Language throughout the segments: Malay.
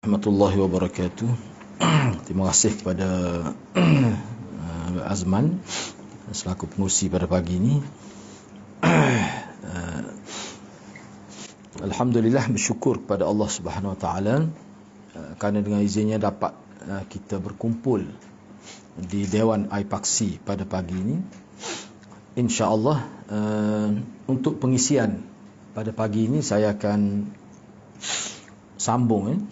Warahmatullahi wabarakatuh. Terima kasih kepada Azman selaku pengurusi pada pagi ini. Alhamdulillah, bersyukur kepada Allah Subhanahu Wa Taala kerana dengan izinnya dapat kita berkumpul di Dewan Aipaksi pada pagi ini. Insya-Allah untuk pengisian pada pagi ini saya akan sambung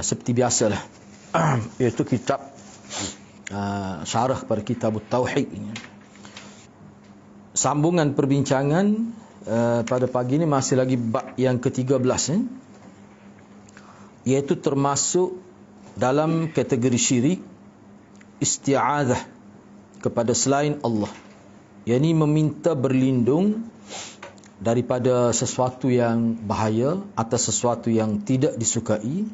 seperti biasalah iaitu kitab syarah kepada kitab Tauhid ini. Sambungan perbincangan pada pagi ini masih lagi bab yang ke-13 iaitu termasuk dalam kategori syirik isti'adzah kepada selain Allah, yakni meminta berlindung daripada sesuatu yang bahaya atau sesuatu yang tidak disukai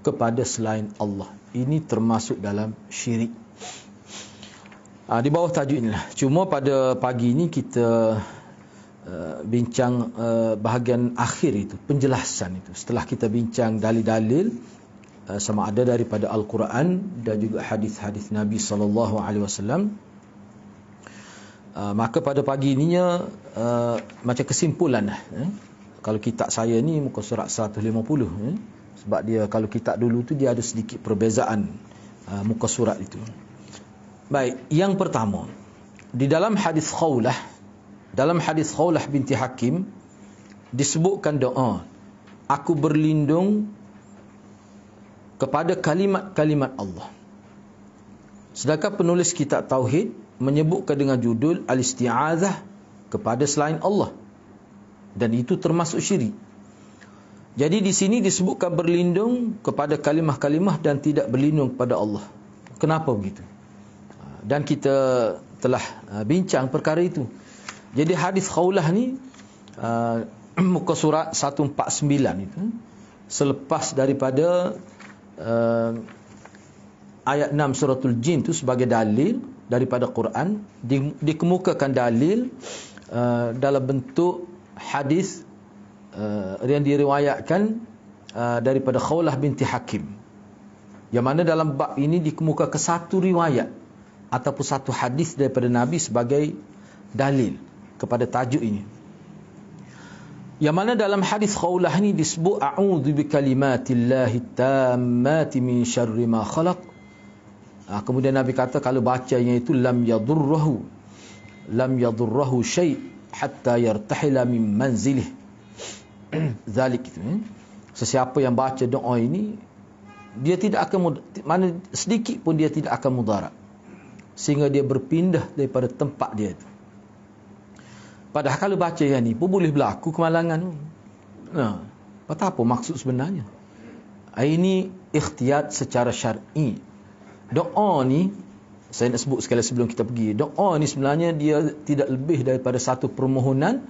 kepada selain Allah. Ini termasuk dalam syirik. Di bawah tajuk inilah. Cuma pada pagi ini kita bincang bahagian akhir itu, penjelasan itu. Setelah kita bincang dalil-dalil sama ada daripada Al-Quran dan juga hadis-hadis Nabi SAW. Maka pada pagi ininya macam kesimpulan kalau kitab saya ni muka surat 150 sebab dia kalau kitab dulu tu dia ada sedikit perbezaan muka surat itu. Baik, yang pertama di dalam hadis Khawlah binti Hakim disebutkan doa, aku berlindung kepada kalimat-kalimat Allah. Sedangkan penulis kitab Tauhid menyebutkan dengan judul Al-Isti'adzah kepada selain Allah, dan itu termasuk syirik. Jadi di sini disebutkan berlindung kepada kalimah-kalimah dan tidak berlindung kepada Allah. Kenapa begitu? Dan kita telah bincang perkara itu. Jadi hadis Khawlah ni muka surat 149 itu, selepas daripada ayat 6 suratul Jin tu sebagai dalil daripada Quran, dikemukakan dalil dalam bentuk hadis yang diriwayatkan daripada Khawlah binti Hakim, yang mana dalam bab ini dikemukakan satu riwayat ataupun satu hadis daripada Nabi sebagai dalil kepada tajuk ini, yang mana dalam hadis Khawlah ini disebut a'udzu bikalimatillahi tammati min syarri ma khalaq. Kemudian Nabi kata kalau bacanya itu lam yadurruhu syai' hatta yartahila min manzilih. Zalik itu. Sesiapa yang baca doa ini, dia tidak akan mana sedikit pun dia tidak akan mudarat sehingga dia berpindah daripada tempat dia itu. Padahal kalau baca yang ni pun boleh berlaku kemalangan. Apa maksud sebenarnya? Ini ikhtiyat secara syar'i. Doa ni, saya nak sebut sekali sebelum kita pergi, doa ni sebenarnya dia tidak lebih daripada satu permohonan.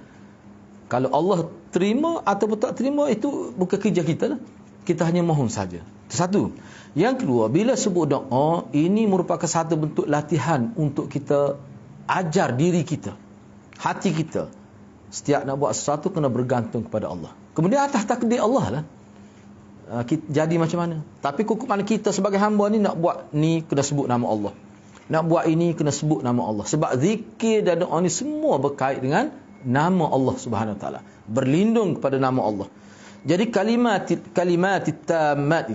Kalau Allah terima ataupun tak terima, itu bukan kerja kita lah. Kita hanya mohon saja. Itu satu. Yang kedua, bila sebut doa, ini merupakan satu bentuk latihan untuk kita ajar diri kita, hati kita, setiap nak buat sesuatu kena bergantung kepada Allah. Kemudian atas takdir Allah lah jadi macam mana. Tapi kukup mana kita sebagai hamba ni, nak buat ni kena sebut nama Allah, nak buat ini kena sebut nama Allah. Sebab zikir dan doa ni semua berkait dengan nama Allah Subhanahu Wa Taala, berlindung kepada nama Allah. Jadi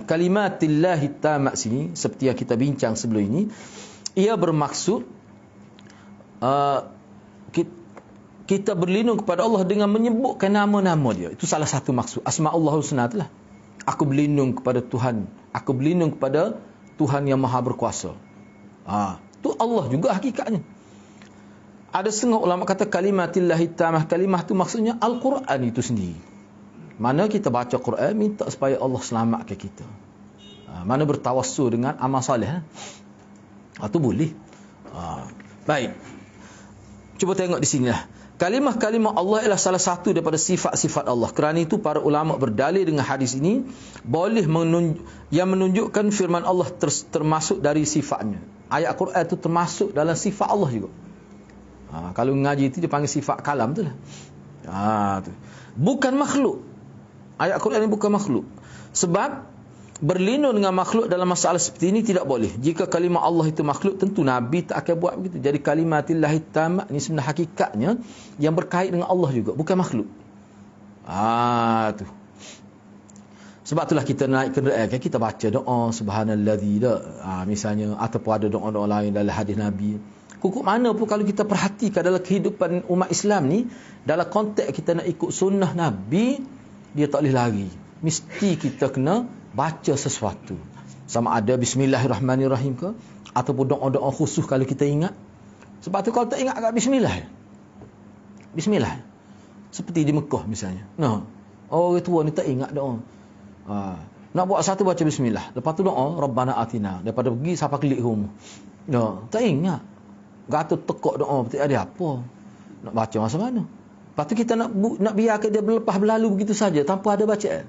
kalimatillahi tammat sini, seperti yang kita bincang sebelum ini, ia bermaksud kita berlindung kepada Allah dengan menyebutkan nama-nama dia. Itu salah satu maksud Asma'ullahul Husna itulah. Aku berlindung kepada Tuhan, aku berlindung kepada Tuhan yang Maha Berkuasa. Itu Allah juga hakikatnya. Ada setengah ulama kata kalimatillahi tammah, kalimah itu maksudnya Al-Quran itu sendiri. Mana kita baca Quran minta supaya Allah selamatkan kita. Mana bertawassul dengan amal soleh. Itu boleh. Baik. Cuba tengok di sinilah. Kalimah-kalimah Allah ialah salah satu daripada sifat-sifat Allah. Kerana itu para ulama berdalil dengan hadis ini boleh yang menunjukkan firman Allah termasuk dari sifatnya. Ayat Quran itu termasuk dalam sifat Allah juga. Kalau ngaji itu dia panggil sifat kalam tu lah. Bukan makhluk. Ayat Quran ini bukan makhluk. Sebab berlindung dengan makhluk dalam masalah seperti ini tidak boleh. Jika kalimah Allah itu makhluk, tentu Nabi tak akan buat begitu. Jadi kalimatillahi tammah ni sebenarnya hakikatnya yang berkait dengan Allah juga, bukan makhluk. Tu. Sebab itulah kita naik kenderaan kan, kita baca doa subhanallazi misalnya, ataupun ada doa-doa lain dalam hadis Nabi. Kukuk mana pun kalau kita perhatikan dalam kehidupan umat Islam ni, dalam konteks kita nak ikut sunnah Nabi, dia tak boleh lari. Mesti kita kena baca sesuatu. Sama ada bismillahirrahmanirrahim ke, ataupun doa-doa khusus kalau kita ingat. Sebab tu kalau tak ingat agak bismillah. Bismillah. Seperti di Mekah misalnya. Orang tua ni tak ingat doa. Nak buat satu baca bismillah. Lepas tu doa Rabbana atina. Daripada pergi sampai klik rumah. Tak ingat. Gata tekuk doa, tak ada apa. Nak baca masa mana? Lepas tu kita nak biarkan dia berlepas berlalu begitu saja tanpa ada bacaan.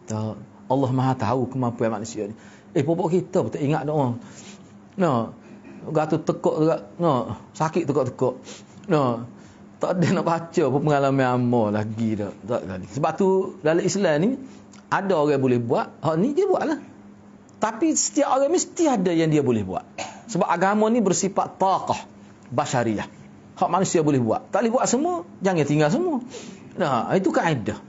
Tak. Allah Maha tahu kemampuan manusia ni. Popok kita pun tak ingat doa. Gata tekuk juga. Sakit tekuk-tekuk. Tak ada nak baca pun pengalaman amal lagi dah. Tak kali. Sebab tu dalam Islam ni ada orang boleh buat, hak ni dia buatlah. Tapi setiap orang mesti ada yang dia boleh buat. Sebab agama ni bersifat taqah basyariah. Hak manusia boleh buat. Tak boleh buat semua, jangan tinggal semua. Itu kaedah.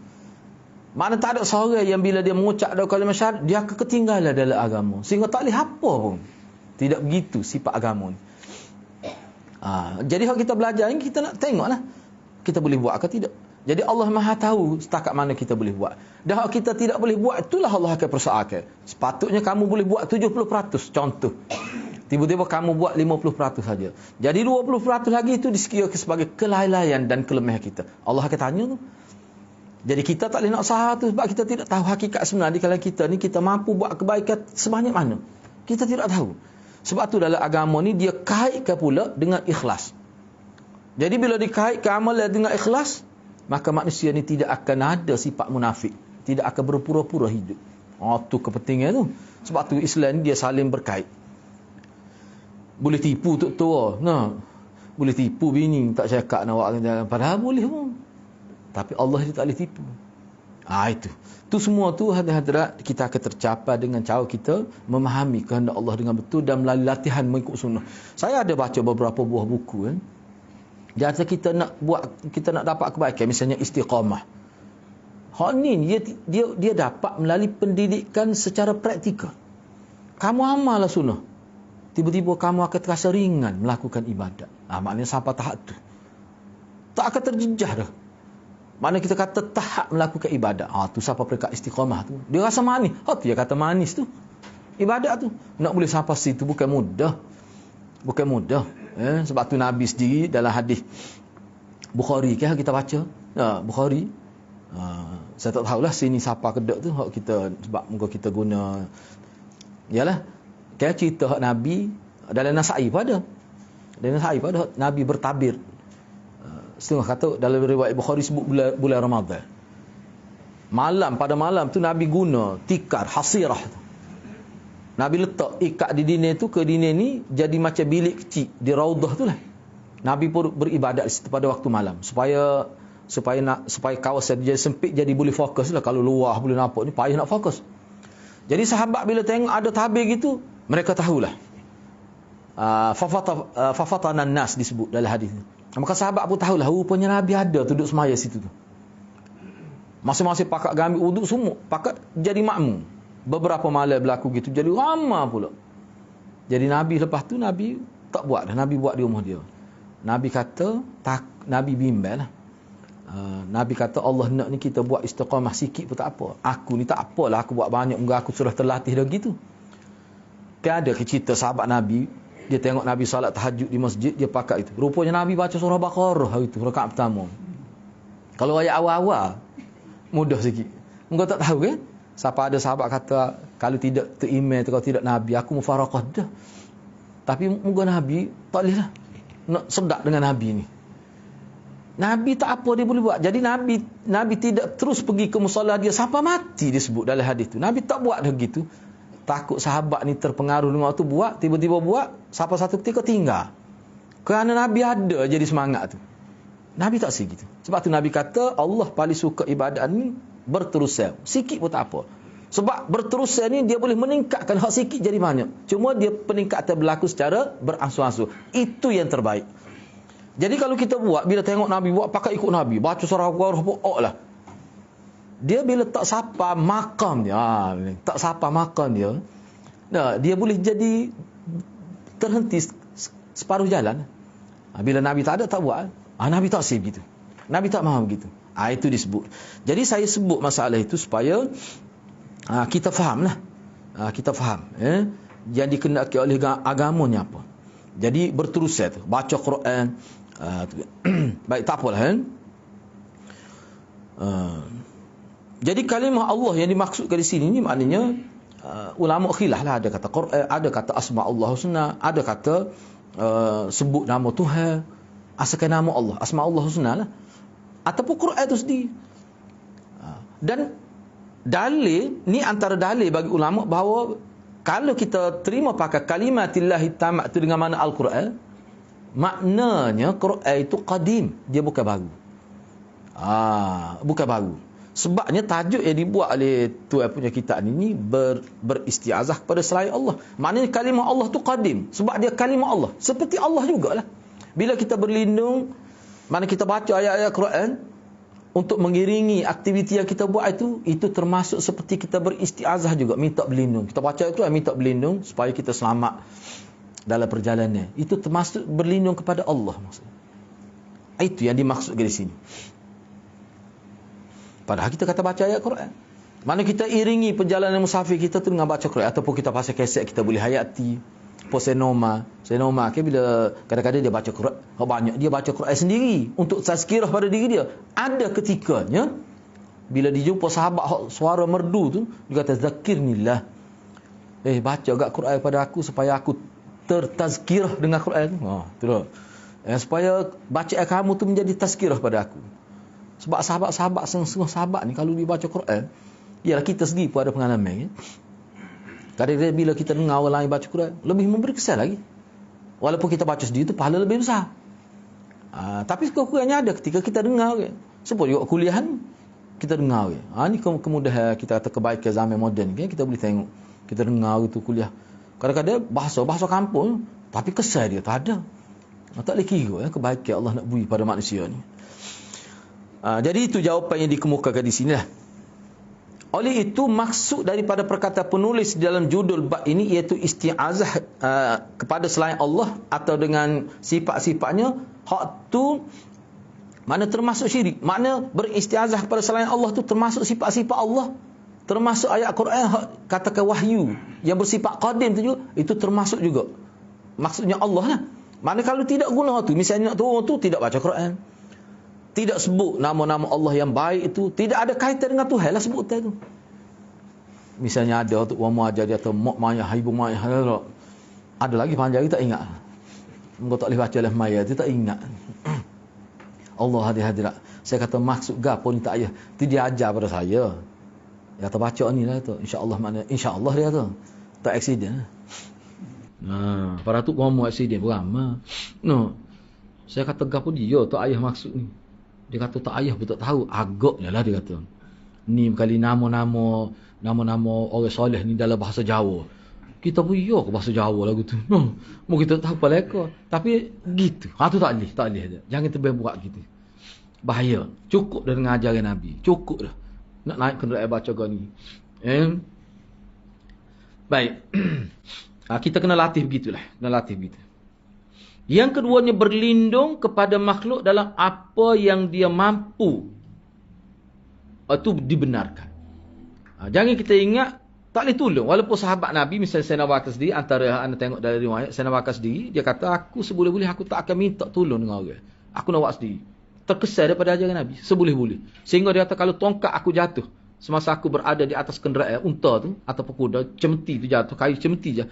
Mana tak ada seorang yang bila dia mengucap doa kalimah syahadat, dia akan ketinggalan dalam agama. Sehingga tak boleh apa pun. Tidak begitu sifat agama ni. Jadi hak kita belajar ni, kita nak tengoklah. Kita boleh buat atau tidak. Jadi Allah Maha tahu setakat mana kita boleh buat. Dan hak kita tidak boleh buat, itulah Allah akan persoalkan. Sepatutnya kamu boleh buat 70%. Contoh. Tiba-tiba kamu buat 50% saja. Jadi 20% lagi itu disekirakan sebagai kelalaian dan kelemahan kita. Allah akan tanya tu. Jadi kita tak boleh nak sahah tu sebab kita tidak tahu hakikat sebenarnya kalau kita ni kita mampu buat kebaikan sebanyak mana. Kita tidak tahu. Sebab tu dalam agama ni dia kaitkan pula dengan ikhlas. Jadi bila dikaitkan amalan dengan ikhlas, maka manusia ni tidak akan ada sifat munafik. Tidak akan berpura-pura hidup. Tu kepentingan tu. Sebab tu Islam ni dia saling berkait. Boleh tipu tok tua. Boleh tipu bini, tak cakap nak buat. Padahal boleh pun. Tapi Allah dia tak boleh tipu. Itu. Tu semua tu hadirat kita akan tercapai dengan cara kita memahami kehendak Allah dengan betul dan melalui latihan mengikut sunnah. Saya ada baca beberapa buah buku kan. Jasa kita nak dapat kebaikan, misalnya istiqamah. Hak ni dia dapat melalui pendidikan secara praktikal. Kamu amallah sunnah. Tiba-tiba kamu akan terasa ringan melakukan ibadat. Maknanya sampai tahap tu. Tak akan terjejah dah. Mana kita kata tahap melakukan ibadat. Tu siapa peringkat istiqamah tu. Dia rasa manis. Dia kata manis tu. Ibadat tu. Nak boleh sampai situ bukan mudah. Bukan mudah. Sebab tu Nabi sendiri dalam hadis Bukhari kan kita baca. Bukhari. Saya tak tahulah sini siapa kedak tu. Kita sebab muka kita guna. Yalah. Kan cerita hak Nabi dalam Nasa'i pun ada. Dalam Nasa'i pun ada Nabi bertabir. Setengah kata dalam riwayat Bukhari sebut bulan Ramadan. Pada malam tu Nabi guna tikar hasirah tu. Nabi letak ikat di dinding tu ke dinding ni jadi macam bilik kecil di raudah tu lah. Nabi pun beribadat di situ pada waktu malam supaya kawasan dia sempit jadi boleh fokus lah. Kalau luar boleh nampak ni payah nak fokus. Jadi sahabat bila tengok ada tabir gitu, mereka tahulah. Fafatanan nas disebut dalam hadis ni. Maka sahabat pun tahulah rupanya Nabi ada duduk semaya situ tu. Masing-masing pakat gambil wuduk semua, pakat jadi makmum. Beberapa malam berlaku gitu, jadi ramai pula. Jadi Nabi lepas tu Nabi tak buat dah, Nabi buat di rumah dia. Nabi kata, Nabi bimbang lah. Nabi kata Allah nak ni kita buat istiqamah sikit pun tak apa. Aku ni tak apalah aku buat banyak, muka aku sudah terlatih dah gitu. Kan ada cerita sahabat Nabi, dia tengok Nabi salat tahajud di masjid, dia pakat itu. Rupanya Nabi baca surah Baqarah hari itu, rakaat pertama. Kalau ayat awal-awal, mudah sikit. Engkau tak tahu kan? Siapa ada sahabat kata, kalau tidak teriman, kalau tidak Nabi, aku mufaraqah dah. Tapi muka Nabi, tak boleh lah. Nak sedap dengan Nabi ni. Nabi tak apa dia boleh buat. Jadi Nabi tidak terus pergi ke musalla dia sampai mati disebut dalam hadis tu. Nabi tak buat dah gitu. Takut sahabat ni terpengaruh dengan waktu buat, tiba-tiba buat, sampai satu ketika tinggal. Kerana Nabi ada jadi semangat tu. Nabi tak segitu. Sebab tu Nabi kata Allah paling suka ibadat ni berterusan. Sikit pun tak apa. Sebab berterusan ni dia boleh meningkatkan hak sikit jadi banyak. Cuma dia peningkatan berlaku secara beransur-ansur. Itu yang terbaik. Jadi kalau kita buat, bila tengok Nabi buat, pakai ikut Nabi. Baca surah Al-Quran lah. Dia bila tak sapa makam dia, tak sapa makam dia, dia boleh jadi terhenti separuh jalan. Bila Nabi tak ada, tak buat. Nabi tak sih begitu. Nabi tak mahu begitu. Itu disebut. Jadi saya sebut masalah itu supaya kita faham lah. Kita faham. Yang dikehendaki oleh agamanya apa. Jadi berterusan tu. Baca Quran. Baik, tak apalah. Jadi kalimah Allah yang dimaksudkan di sini ni maknanya ulama khilaf lah. Ada kata Quran, ada kata asma Allah husna, ada kata sebut nama Tuhan, asalkan nama Allah, asma Allah husna lah, ataupun Quran itu sendiri. Dan dalil ni, antara dalil bagi ulama bahawa kalau kita terima pakai kalimatillahi tamat itu dengan mana Al-Quran, maknanya Quran itu qadim, dia bukan baru. Bukan baru. Sebabnya tajuk yang dibuat oleh tuan punya kitab ni beristiazah kepada selain Allah. Maknanya kalimah Allah tu qadim. Sebab dia kalimah Allah. Seperti Allah jugalah. Bila kita berlindung, mana kita baca ayat-ayat Quran, untuk mengiringi aktiviti yang kita buat itu termasuk seperti kita beristiazah juga. Minta berlindung. Kita baca itu, minta berlindung supaya kita selamat dalam perjalanan. Itu termasuk berlindung kepada Allah. Maksudnya. Itu yang dimaksud dari sini. Padahal kita kata baca ayat Quran. Mana kita iringi perjalanan musafir kita tu dengan baca Quran. Ataupun kita pasal kaset, kita boleh hayati. Senoma bila kadang-kadang dia baca Quran, banyak dia baca Quran sendiri untuk tazkirah pada diri dia. Ada ketikanya bila dia jumpa sahabat suara merdu tu, dia kata zakirnillah. Baca agak Quran pada aku supaya aku tertazkirah dengan Quran tu. Terus. Supaya bacaan kamu tu menjadi tazkirah pada aku. Sebab sahabat-sahabat setengah sahabat ni kalau dia baca Quran, ialah kita sendiri pun ada pengalaman. Kadang-kadang bila kita dengar orang lain baca Quran, lebih memberi kesan lagi. Walaupun kita baca sendiri tu pahala lebih besar. Tapi sekurang-kurangnya ada ketika kita dengar. Sebut juga kuliahan, kita dengar. Ni kemudahan kita kata kebaikan zaman moden. Kita boleh tengok. Kita dengar itu kuliah. Kadang-kadang bahasa kampung, tapi kesan dia tak ada. Tak boleh kira kebaikan Allah nak beri pada manusia ni. Jadi itu jawapan yang dikemukakan di sini lah. Oleh itu maksud daripada perkataan penulis dalam judul bab ini iaitu isti'azah kepada selain Allah atau dengan sifat-sifatnya, hak tu mana termasuk syirik. Makna beristi'azah kepada selain Allah tu termasuk sifat-sifat Allah, termasuk ayat Quran katakan wahyu yang bersifat qadim tu juga, itu termasuk juga. Maksudnya Allah lah. Mana kalau tidak guna tu, misalnya nak turun tu tidak baca Quran, tidak sebut nama-nama Allah yang baik itu, tidak ada kaitan dengan Tuhan lah sebut tu. Misalnya ada tu orang ajar dia tu mak mayah, ibu mayah, ada lagi panjang tak ingat. Engkau tak boleh baca lah mayah tu tak ingat. Allah hadirat. Saya kata maksud gapo ni tak payah. Tu dia ajar pada saya. Dia kata baca ni lah tu. Insya-Allah mana insya-Allah dia tu. Tak accident. Pada tu ngomong accident beramah. Saya kata gapo dia tak ayah maksud ni. Dia kata tak ayah betul tahu. Agaknya lah dia kata. Ni kali nama-nama orang soleh ni dalam bahasa Jawa. Kita pun ke bahasa Jawa lagu tu. Mau kita tahu apa leka. Tapi gitu. Tu tak boleh. Jangan terbaik buat gitu. Bahaya. Cukup dah dengan ajaran Nabi. Cukup dah. Nak naik kenderaan baca kau ni. Baik. Kita kena latih begitulah. Yang keduanya berlindung kepada makhluk dalam apa yang dia mampu. Itu dibenarkan. Jangan kita ingat tak boleh tolong. Walaupun sahabat Nabi, misalnya Sayyidina Bakar sendiri, antara anda tengok dari riwayat, Sayyidina Bakar sendiri, dia kata, aku seboleh-boleh aku tak akan minta tolong dengan orang. Aku nak buat sendiri. Terkesan daripada ajaran Nabi. Seboleh-boleh. Sehingga dia kata, kalau tongkat aku jatuh, semasa aku berada di atas kenderaan, unta tu, ataupun kuda, cemeti tu jatuh, kayu cemeti je,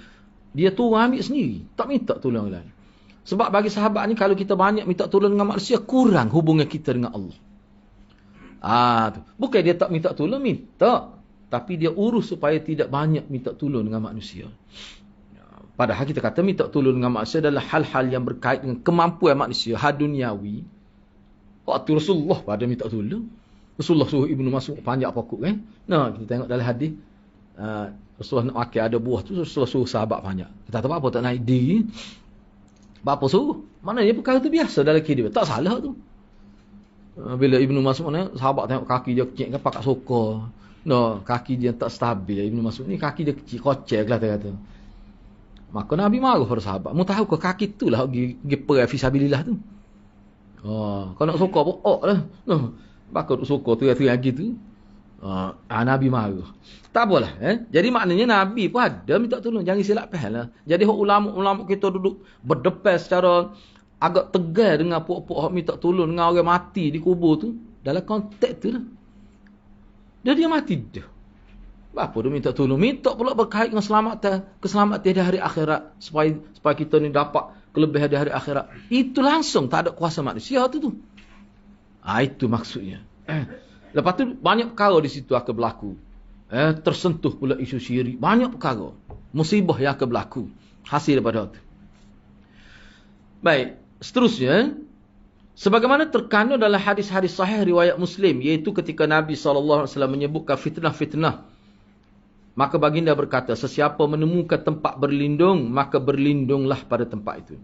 dia turun ambil sendiri. Tak minta tolong orang lain. Sebab bagi sahabat ni, kalau kita banyak minta tolong dengan manusia, kurang hubungan kita dengan Allah. Bukan dia tak minta tolong, minta. Tapi dia urus supaya tidak banyak minta tolong dengan manusia. Padahal kita kata minta tolong dengan manusia adalah hal-hal yang berkait dengan kemampuan manusia, haduniawi. Waktu Rasulullah pada minta tolong. Rasulullah suruh Ibnu Mas'ud panjat pokok kan. Kita tengok dalam hadis. Rasulullah nak makan ada buah tu, Rasulullah suruh sahabat banyak. Kata apa tak naik diri. Apa suruh? Maknanya perkara tu biasa dalam kehidupan. Tak salah tu. Bila Ibnu Mas'ud ni, sahabat tengok kaki dia kecil kan pakat sokor. No, kaki dia tak stabil. Ibnu Mas'ud ni kaki dia kecil, kocek lah kata. Maka Nabi marah pada sahabat. Mu tahu ke kaki tu lah pergi perang fisabilillah tu. Kau nak sokor pun lah. Bakal sokor tu lagi tu. Nabi marah. Tak apalah. Jadi maknanya Nabi pun ada minta tolong. Jangan silap faham lah. Jadi ulama-ulama kita duduk berdepan secara agak tegar dengan puak-puak minta tolong dengan orang mati di kubur tu. Dalam konteks tu lah. Dia mati dah. Apa dia minta tolong? Minta pula berkait dengan keselamatan di hari akhirat. Supaya kita ni dapat kelebihan di hari akhirat. Itu langsung tak ada kuasa manusia tu. Itu maksudnya. Lepas tu banyak perkara di situ akan berlaku. Tersentuh pula isu syirik. Banyak perkara. Musibah yang akan berlaku. Hasil daripada itu. Baik. Seterusnya. Sebagaimana terkandung dalam hadis-hadis sahih riwayat Muslim. Iaitu ketika Nabi SAW menyebutkan fitnah-fitnah. Maka baginda berkata, sesiapa menemukan tempat berlindung, maka berlindunglah pada tempat itu.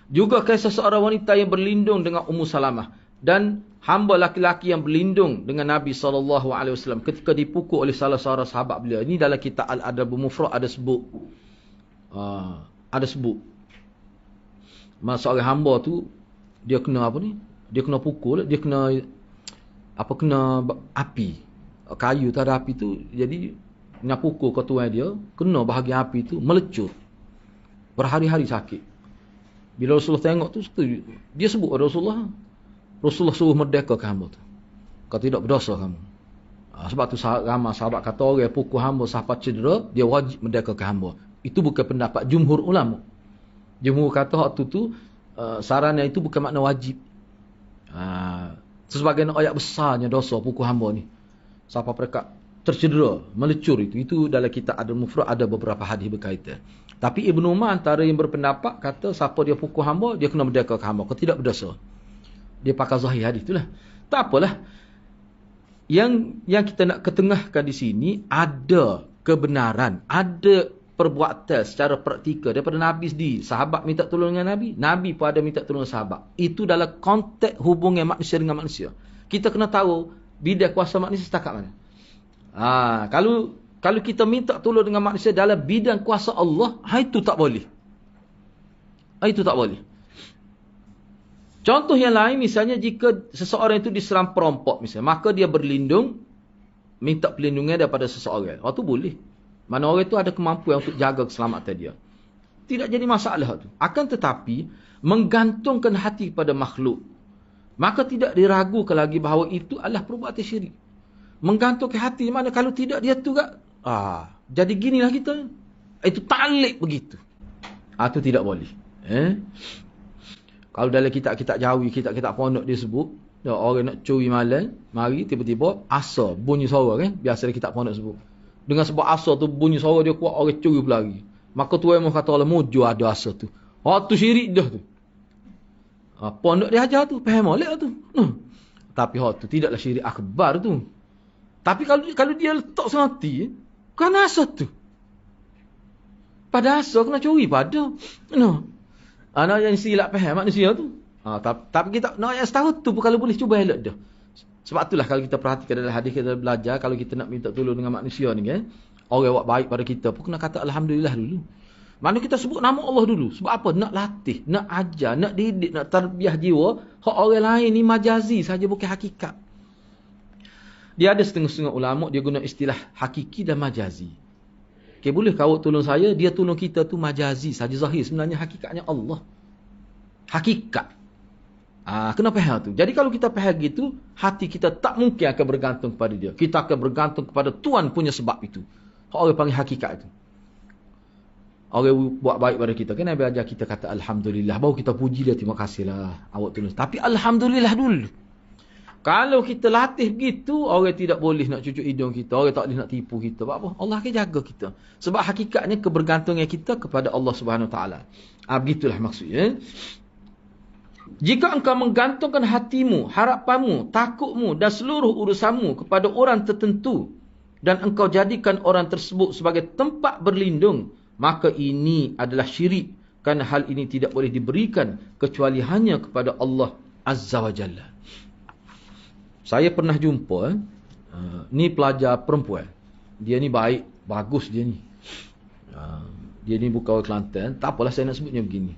Juga kisah seorang wanita yang berlindung dengan Ummu Salamah. Dan hamba laki-laki yang berlindung dengan Nabi SAW ketika dipukul oleh salah seorang sahabat beliau. Ini dalam kitab Al-Adabul Mufrad ada sebut. Masa seorang hamba tu, dia kena apa ni? Dia kena pukul, dia kena api. Kayu tak ada api tu, jadi nak pukul ketua dia, kena bahagian api tu, melecur. Berhari-hari sakit. Bila Rasulullah tengok tu, dia sebut Rasulullah suruh merdekakan hamba tu. Kau tidak berdosa kamu. Sebab tu ramai sahabat kata orang pukul hamba sampai cedera, dia wajib merdekakan hamba. Itu bukan pendapat jumhur ulama. Jumhur kata hak tu sarannya itu bukan makna wajib. Sebagai ayat besarnya dosa pukul hamba ni. Sampai mereka tercedera, melecur itu. Itu dalam kitab Al-Mufrad ada beberapa hadis berkaitan. Tapi Ibnu Umar antara yang berpendapat kata siapa dia pukul hamba, dia kena merdekakan hamba. Kau tidak berdosa. Dia pakai zahir hadis itulah. Tak apalah. Yang kita nak ketengahkan di sini ada kebenaran, ada perbuatan secara praktikal daripada Nabi sendiri. Sahabat minta tolong dengan Nabi, Nabi pun ada minta tolong sahabat. Itu dalam konteks hubungan manusia dengan manusia. Kita kena tahu bidang kuasa manusia setakat mana. Kalau kita minta tolong dengan manusia dalam bidang kuasa Allah, itu tak boleh. Itu tak boleh. Contoh yang lain misalnya jika seseorang itu diserang perampok misalnya, maka dia berlindung, minta perlindungan daripada seseorang. Itu boleh. Mana orang itu ada kemampuan untuk jaga keselamatan dia. Tidak jadi masalah itu. Akan tetapi, menggantungkan hati pada makhluk, maka tidak diragukan lagi bahawa itu adalah perbuatan syirik. Menggantungkan hati mana kalau tidak dia tu kan. Jadi ginilah kita. Itu ta'liq begitu. Itu tidak boleh. Kalau dalam kitab-kitab Jawi, kitab-kitab pondok dia sebut, orang nak curi malam, mari tiba-tiba asar, bunyi suara kan. Biasa kitab pondok sebut. Dengan sebab asar tu bunyi suara dia kuat, orang curi berlari. Maka tu yang kata Allah mujur ada asar tu. Tu syirik dah tu. Pondok dia ajar tu, faham molek tu. Tapi tu tidaklah syirik akbar tu. Tapi kalau dia letak senati, kan asal tu. Pada asal kena curi pada. Anak yang silap faham manusia tu. Tapi kita nak yang setahun tu pun kalau boleh cuba elok dah. Sebab itulah kalau kita perhatikan dalam hadis kita belajar, kalau kita nak minta tolong dengan manusia ni kan, orang buat baik pada kita pun kena kata Alhamdulillah dulu. Mana kita sebut nama Allah dulu. Sebab apa? Nak latih, nak ajar, nak didik, nak tarbiyah jiwa. Hak orang lain ni majazi saja bukan hakikat. Dia ada setengah-setengah ulama dia guna istilah hakiki dan majazi. Boleh kau tolong saya, dia tolong kita tu majazi saja zahir, sebenarnya hakikatnya Allah. Hakikat. Kenapa hal tu? Jadi kalau kita faham gitu, hati kita tak mungkin akan bergantung kepada dia. Kita akan bergantung kepada Tuhan punya sebab itu. Orang panggil hakikat itu. Orang buat baik pada kita. Kan Nabi ajar kita kata Alhamdulillah. Baru kita puji dia, terima kasihlah awak tolong. Tapi Alhamdulillah dulu. Kalau kita latih begitu, orang tidak boleh nak cucuk hidung kita. Orang tak boleh nak tipu kita. Sebab apa? Allah akan jaga kita. Sebab hakikatnya kebergantungan kita kepada Allah Subhanahu Wa Taala. Begitulah maksudnya. Jika engkau menggantungkan hatimu, harapanmu, takutmu dan seluruh urusanmu kepada orang tertentu, dan engkau jadikan orang tersebut sebagai tempat berlindung, maka ini adalah syirik, kerana hal ini tidak boleh diberikan kecuali hanya kepada Allah Azza wa Jalla. Saya pernah jumpa ni pelajar perempuan. Dia ni baik, bagus dia ni. Dia ni bukan orang Kelantan. Tak apalah saya nak sebutnya begini.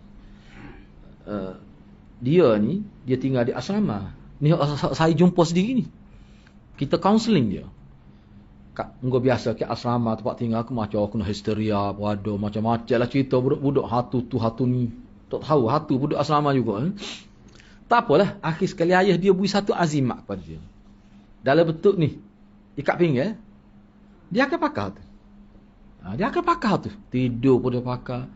Dia ni, dia tinggal di asrama. Ni saya jumpa sendiri ni. Kita counselling dia. Enggak biasa ke asrama tempat tinggal aku macam kena histeria, ada macam-macam lah cerita budak-budak hatu ni. Tak tahu hatu budak asrama juga. Tak apalah, akhir sekali ayah dia beri satu azimat kepada dia. Dalam bentuk ni, ikat pinggir, dia akan pakar tu. Dia akan pakar tu. Tidur pun dia pakar.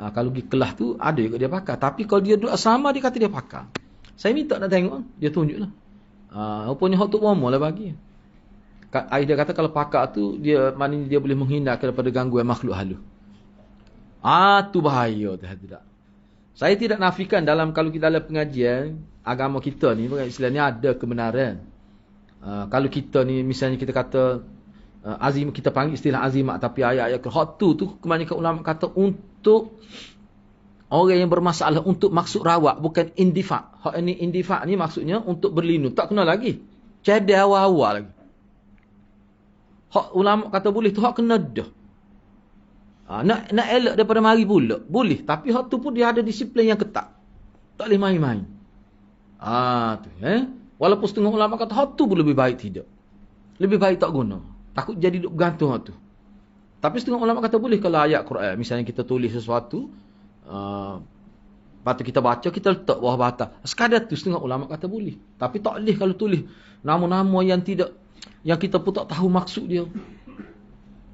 Kalau pergi kelas tu, ada juga dia pakar. Tapi kalau dia duduk asrama, dia kata dia pakar. Saya minta nak tengok, dia tunjuklah. Rupanya hak tu bomo lah bagi. Ayah dia kata kalau pakar tu, maknanya dia boleh menghindarkan daripada gangguan makhluk halus. Tu bahaya tidak. Saya tidak nafikan kalau kita dalam pengajian agama kita ni, istilahnya ada kebenaran. Kalau kita ni misalnya kita kata azim, kita panggil istilah azimat, tapi ayat-ayat hak tu kebanyakan ulama kata untuk orang yang bermasalah, untuk maksud rawat, bukan indifa'. Hak ni indifa' ni maksudnya untuk berlindung, tak kena lagi. Cadai awal-awal lagi. Hak ulama kata boleh tu, hak kena dah. Nak elak daripada mari pula boleh, tapi hak tu pun dia ada disiplin yang ketat. Tak boleh main-main. Tu walaupun setengah ulama kata hak tu pun lebih baik tidak. Lebih baik tak guna. Takut jadi duk bergantung hak tu. Tapi setengah ulama kata boleh kalau ayat Quran, misalnya kita tulis sesuatu, patut kita baca, kita letak bawah batas. Sekadar tu setengah ulama kata boleh. Tapi tak boleh kalau tulis nama-nama yang tidak, yang kita pun tak tahu maksud dia.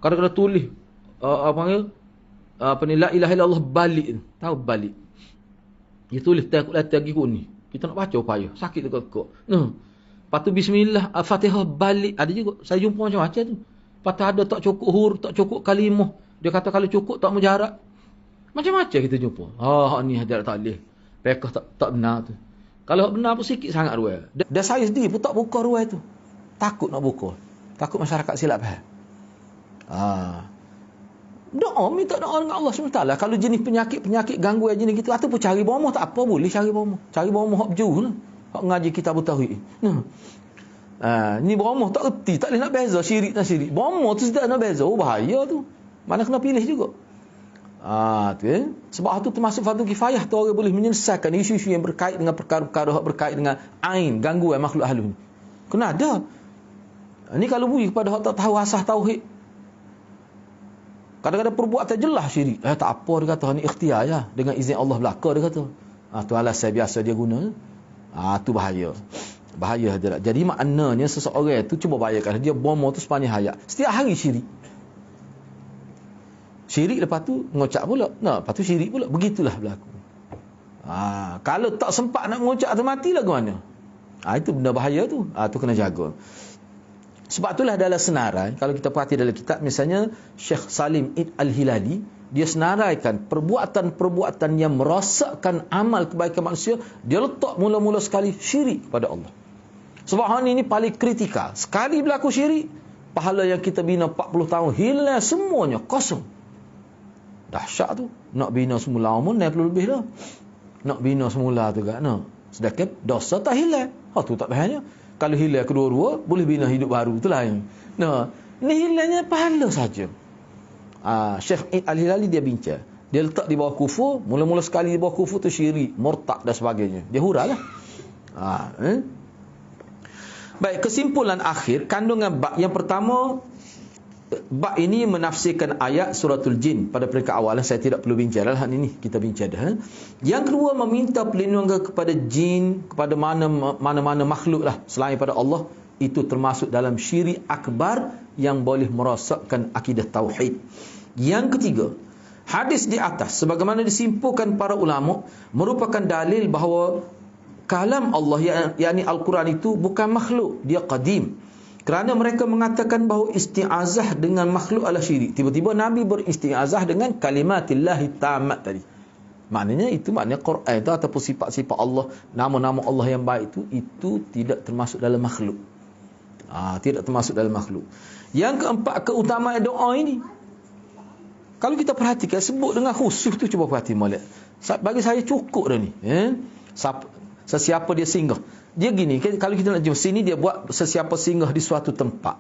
Kadang-kadang tulis la ilaha illallah balik. Tahu balik? Dia tulis takut lagi ni. Kita nak baca upaya, sakit tekuk. Patu bismillah, Fatihah balik. Ada juga saya jumpa macam-macam tu. Patu ada tak cukup huruf, tak cukup kalimah. Dia kata kalau cukup tak mujarab. Macam-macam kita jumpa. Ni ada tak boleh. Fiqh tak benar tu. Kalau benar pun sikit sangat ruai. Dan saya sendiri pun tak buka ruai tu. Takut nak buka. Takut masyarakat silap faham. Doa, minta doa dengan Allah SWT. Kalau jenis penyakit gangguan jenis gitu, ataupun cari bomoh tak apa, boleh cari bomoh. Cari bomoh hak berjuru lah. Hak ngaji kitab tauhid. Ni bomoh tak erti, tak boleh nak beza syirik dan syirik. Bomoh tu tidak nak beza. Bahaya tu. Mana kena pilih juga. Sebab itu termasuk fardu kifayah tu orang boleh menyelesaikan isu-isu yang berkait dengan perkara-perkara yang berkait dengan ain, gangguan makhluk halus. Kena ada. Ni kalau beri kepada hak tak tahu asas tauhid. Kadang-kadang perbuatan jelas syirik. Tak apa dia kata, ni ikhtiar ya, dengan izin Allah belaka dia kata. Tu alasan biasa dia guna. Tu bahaya. Bahaya dia. Jadi maknanya seseorang tu cuba bayangkan dia bomoh tu sepanjang hayat. Setiap hari syirik. Syirik lepas tu ngocak pula. Lepas tu syirik pula. Begitulah berlaku. Kalau tak sempat nak ngocak tu matilah ke mana? Itu benda bahaya tu. Tu kena jaga. Sebab itulah dalam senarai, kalau kita perhati dalam kitab, misalnya Syekh Salim Al-Hilali, dia senaraikan perbuatan-perbuatan yang merosakkan amal kebaikan manusia, dia letak mula-mula sekali syirik kepada Allah. Sebab hal ini paling kritikal. Sekali berlaku syirik, pahala yang kita bina 40 tahun hilang semuanya, kosong. Dahsyat tu. Nak bina semula umur 90 lebih dah. Nak bina semula tu kan. Sedangkan dosa tak hilang. Tu tak bahaya. Kalau hilang kedua-dua, boleh bina hidup baru. Itulah yang. Ni hilangnya pahala saja. Syekh Al-Hilali dia bincang. Dia letak di bawah kufur. Mula-mula sekali di bawah kufur tu syirik, murtad dan sebagainya. Dia hurailah. Baik, kesimpulan akhir. Kandungan bab. Yang pertama, bab ini menafsirkan ayat suratul jin pada peringkat awal. Saya tidak perlu bincang dah ini, kita bincang dah. Yang kedua, meminta perlindungan kepada jin, kepada mana-mana makhluk lah selain pada Allah. Itu termasuk dalam syirik akbar yang boleh merosakkan akidah tauhid. Yang ketiga, hadis di atas sebagaimana disimpulkan para ulama merupakan dalil bahawa kalam Allah, yakni Al-Quran itu bukan makhluk, dia qadim. Kerana mereka mengatakan bahawa isti'azah dengan makhluk adalah syirik. Tiba-tiba Nabi beristi'azah dengan kalimatillahi tamat tadi. Maknanya itu maknanya Quran itu ataupun sifat-sifat Allah, nama-nama Allah yang baik itu tidak termasuk dalam makhluk. Tidak termasuk dalam makhluk. Yang keempat, keutamaan doa ini. Kalau kita perhatikan, sebut dengan khusus tu, cuba perhati molek. Bagi saya cukup dah ni. Sesiapa dia singgah. Dia gini, kalau kita nak jumpa sini, dia buat sesiapa singgah di suatu tempat.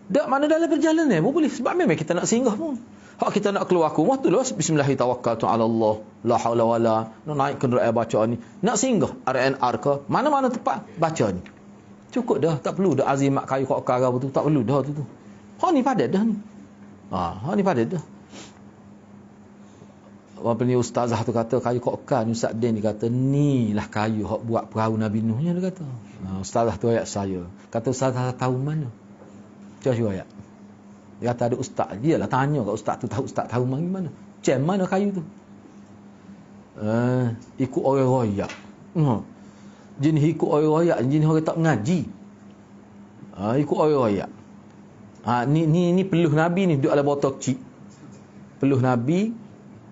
Tak mana dalam perjalanan pun boleh. Sebab memang kita nak singgah pun. Hak kita nak keluar rumah tu lah, bismillahirrahmanirrahim, la haula wala, nak naik kenderaan baca ni. Nak singgah RNR ke, mana-mana tempat baca ni. Cukup dah, tak perlu dah azimat kayu kok kara tu, tak perlu dah tu. Hak ni padat dah ni. Hak ni padat dah. Orang ni ustazah tu kata kayu kokar ni, Ustaz Den dia kata ni lah kayu hak buat perahu Nabi Nuh nya, dia kata. Ustazah tu ayat saya. Kata ustazah tahu mana? Cuba ayat. Dia kata ada ustaz. Dia lah tanya kat ustaz tahu mana? Macam mana kayu tu? Ikut orang royak. Jenis ikut orang royak, jenis orang tak mengaji. Ikut orang royak. Ni peluh Nabi ni duduk dalam botol kecil. Peluh Nabi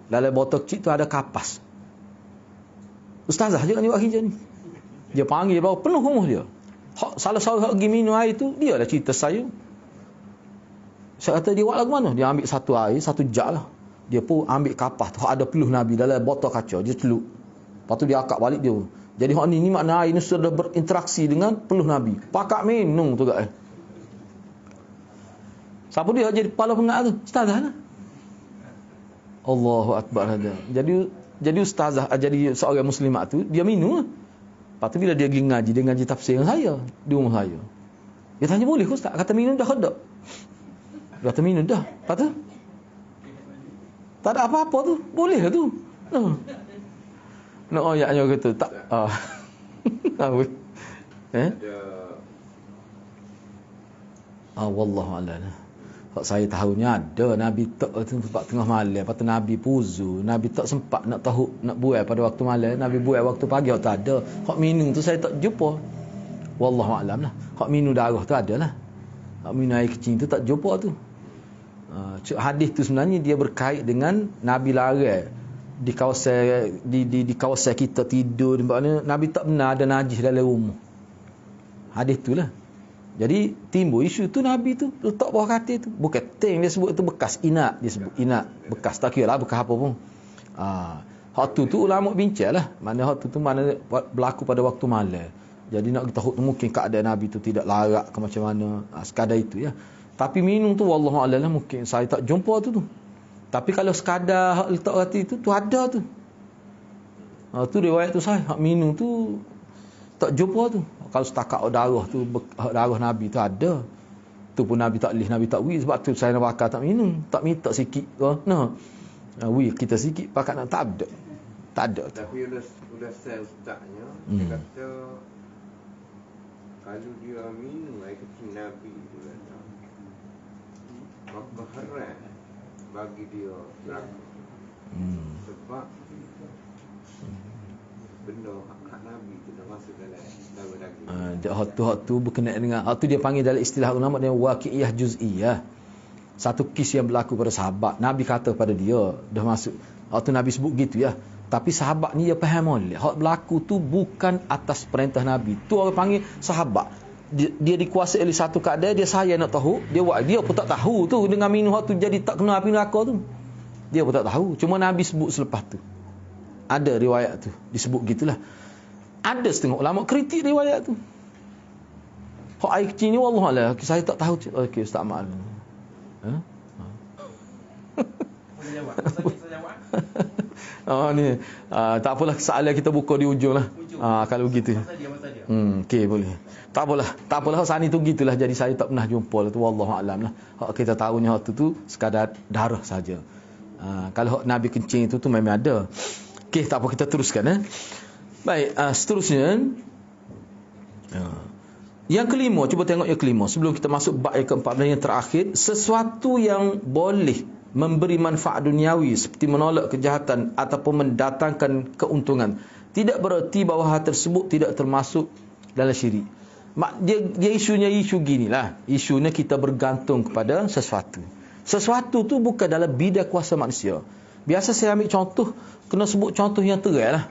dalam botol kecil tu ada kapas. Ustazah je ni buat kerja ni. Dia panggil bawa penuh rumah dia. Salah seorang pergi minum air tu, dia lah cerita saya. Saya kata dia buat lagu mana? Dia ambil satu air, satu jak lah. Dia pun ambil kapas tu, ada peluh Nabi dalam botol kaca, dia celup. Lepas tu dia akak balik dia. Jadi hak ni makna air ni sudah berinteraksi dengan peluh Nabi. Pakak minum tu kat. Siapa dia jadi kepala pengat tu? Ustazah lah. Allahu Akbar ada. Jadi ustazah, jadi seorang muslimat tu, dia minum lah. Lepas tu bila dia pergi ngaji, dia ngaji tafsir dengan saya di rumah saya. Dia tanya, boleh ke ustaz? Kata minum dah kedap. Dia kata minum dah. Lepas tu tak ada apa-apa tu. Boleh lah tu. Nak ayatnya kata tak. Wallahualam. Saya tahunya ada Nabi tak tempat tengah malam, lepas tu Nabi puzu, Nabi tak sempat nak tahu nak buai pada waktu malam, Nabi buai waktu pagi tak ada. Hak minum tu saya tak jumpa. Wallahualam lah. Hak minum darah tu ada lah. Hak minum air kecil tu tak jumpa tu. Hadis tu sebenarnya dia berkait dengan Nabi larang di kawasan di kawasan kita tidur, maknanya Nabi tak benar ada najis dalam rumah. Hadis tu lah. Jadi timbul isu tu Nabi tu letak bawah katil tu. Bukan tank dia sebut tu, bekas inak dia sebut. Inak bekas, tak kira lah bekas apa pun. Hak tu ulama bincang lah. Mana hak tu mana berlaku pada waktu malam. Jadi nak kita tahu mungkin keadaan Nabi tu tidak larat ke macam mana. Sekadar itu ya. Tapi minum tu wallahualam mungkin saya tak jumpa tu. Tapi kalau sekadar hak letak katil tu ada tu. Tu riwayat tu saya. Hak minum tu tak jumpa tu. Kalau setakat darah tu, darah Nabi tu ada. Tu pun Nabi tak lih, Nabi tak wih. Sebab tu saya nak bakar tak minum. Tak minta sikit. Wih kita sikit, pakat nak tak ada. Tak ada. Tapi udah saya ustaznya, dia kata kalau dia minum air kecil Nabi tu kata, maka haram bagi dia neraka. Sebab benda hak Nabi tu dah masuk dalam daging. Hak tu berkenaan dengan hak tu dia panggil dalam istilah ulama dia waqi'iyah juz'iyah. Satu kes yang berlaku pada sahabat, Nabi kata pada dia dah masuk. Hak tu Nabi sebut gitu ya. Tapi sahabat ni dia faham oleh hak berlaku tu bukan atas perintah Nabi. Tu orang panggil sahabat. Dia dikuasai oleh satu keadaan, dia saya nak tahu, dia pun tak tahu tu dengan minum hak tu jadi tak kena api neraka tu. Dia pun tak tahu. Cuma Nabi sebut selepas tu. Ada riwayat tu disebut gitulah. Ada setengah ulama kritik riwayat tu. Hak air kecil ni wallahualam saya tak tahu. Okey ustaz maaf. Ni tak apalah, soalan kita buka di ujung lah. Kalau begitu. Okey boleh. Tak apalah sani tu gitulah. Jadi saya tak pernah jumpa lah tu wallahualam lah. Hak kita tahunya hak tu sekadar darah saja. Kalau hak Nabi kencing itu memang ada. Okey, tak apa, kita teruskan. Baik, seterusnya. Yang kelima, cuba tengok yang kelima. Sebelum kita masuk bab yang ke-14 yang terakhir. Sesuatu yang boleh memberi manfaat duniawi seperti menolak kejahatan ataupun mendatangkan keuntungan, tidak bererti bahawa hal tersebut tidak termasuk dalam syirik. Dia isunya isu ginilah. Isunya kita bergantung kepada sesuatu. Sesuatu tu bukan dalam bidang kuasa manusia. Biasa saya ambil contoh, kena sebut contoh yang terang lah.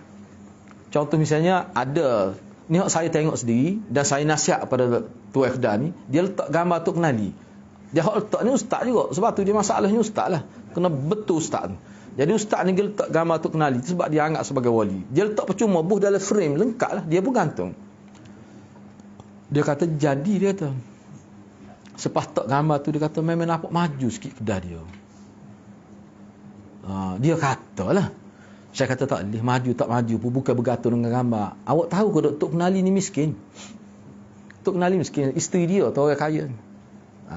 Contoh misalnya ada, ni saya tengok sendiri dan saya nasihat pada tuan kedai ni, dia letak gambar tu kenali. Dia hak letak ni ustaz juga. Sebab tu dia masalahnya ustaz lah. Kena betul ustaz tu. Jadi ustaz ni dia letak gambar tu kenali sebab dia anggap sebagai wali. Dia letak percuma buh dalam frame lengkap lah. Dia pun gantung. Dia kata jadi dia kata. Sepas tak gambar tu dia kata memang nampak maju sikit kedai dia. Dia kata lah. Saya kata tak boleh maju tak maju pun bukan bergantung dengan gambar. Awak tahu ke Tok Kenali ni miskin? Tok Kenali miskin. Isteri dia tu orang kaya.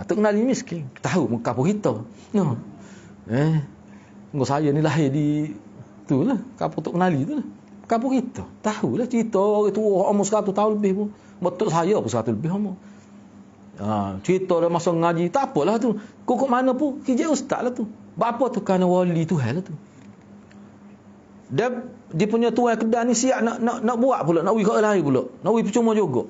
Tok Kenali ni miskin. Tahu muka pun kita. No. Enggak saya ni lahir di tu lah. Kapur Tok Kenali tu lah. Kapur kita. Tahu lah cerita orang tua umur 100 tahun lebih pun. Betul saya pun 100 lebih umur. Cerita dah masa ngaji. Tak apalah tu. Kok mana pun. Kerja ustaz lah tu. Bapa tu kerana wali tu hal lah tu. Dia punya tuan kedai ni siap nak buat pula. Nak pergi ke lain pula. Nak pergi percuma juga.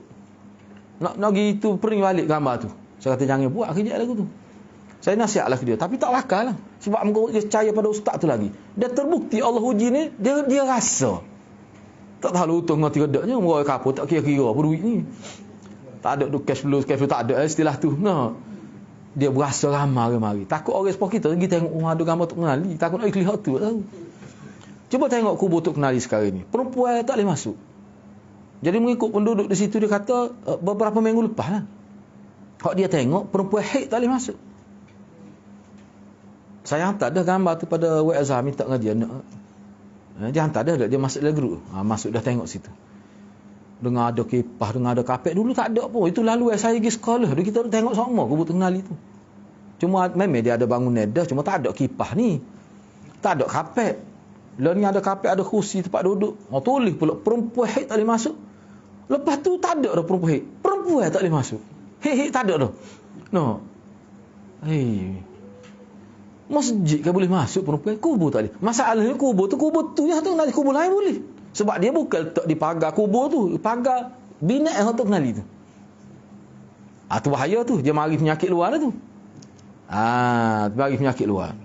Nak pergi tu pering balik gambar tu. Saya kata jangan buat kerja lagu tu. Saya nasihatlah ke dia. Tapi tak bakal lah. Sebab dia percaya pada ustaz tu lagi. Dia terbukti Allah uji ni. Dia rasa. Tak tahu untung dengan tiradaknya. Orang kapur tak kira-kira apa duit ni. Tak ada tu cash flow tak ada istilah tu. Nah. Dia berasa ramai mari. Takut orang sport kita pergi tengok ada gambar Tok Kenali. Takut nak ikut tu tahu. Cuba tengok kubur Tok Kenali sekarang ni. Perempuan tak boleh masuk. Jadi mengikut penduduk di situ dia kata beberapa minggu lepas lah. Hak dia tengok perempuan haid tak boleh masuk. Saya hantar dah gambar tu pada WhatsApp minta dengan dia. Dia hantar dah dia masuk dalam grup. Masuk dah tengok situ. Dengar ada kipah, dengar ada kapek. Dulu tak ada pun. Itu lalu saya pergi sekolah. Kita tengok sama kubur Tok Kenali tu. Cuma memang dia ada bangunan dah. Cuma tak ada kipah ni. Tak ada kapek. Lah ni ada kapek, ada kursi tempat duduk. Tulis pula perempuan haid tak boleh masuk. Lepas tu tak ada dah perempuan haid. Perempuan tak boleh masuk. Haid tak ada dah. No. Masjid kan boleh masuk perempuan, kubur tak boleh. Masalahnya kubur tu yang Tok Kenali, kubur lain boleh. Sebab dia bukan letak di pagar kubur tu, pagar binat yang Tok Kenali tu. Tu bahaya tu, dia mari penyakit luar lah tu. Mari penyakit luar.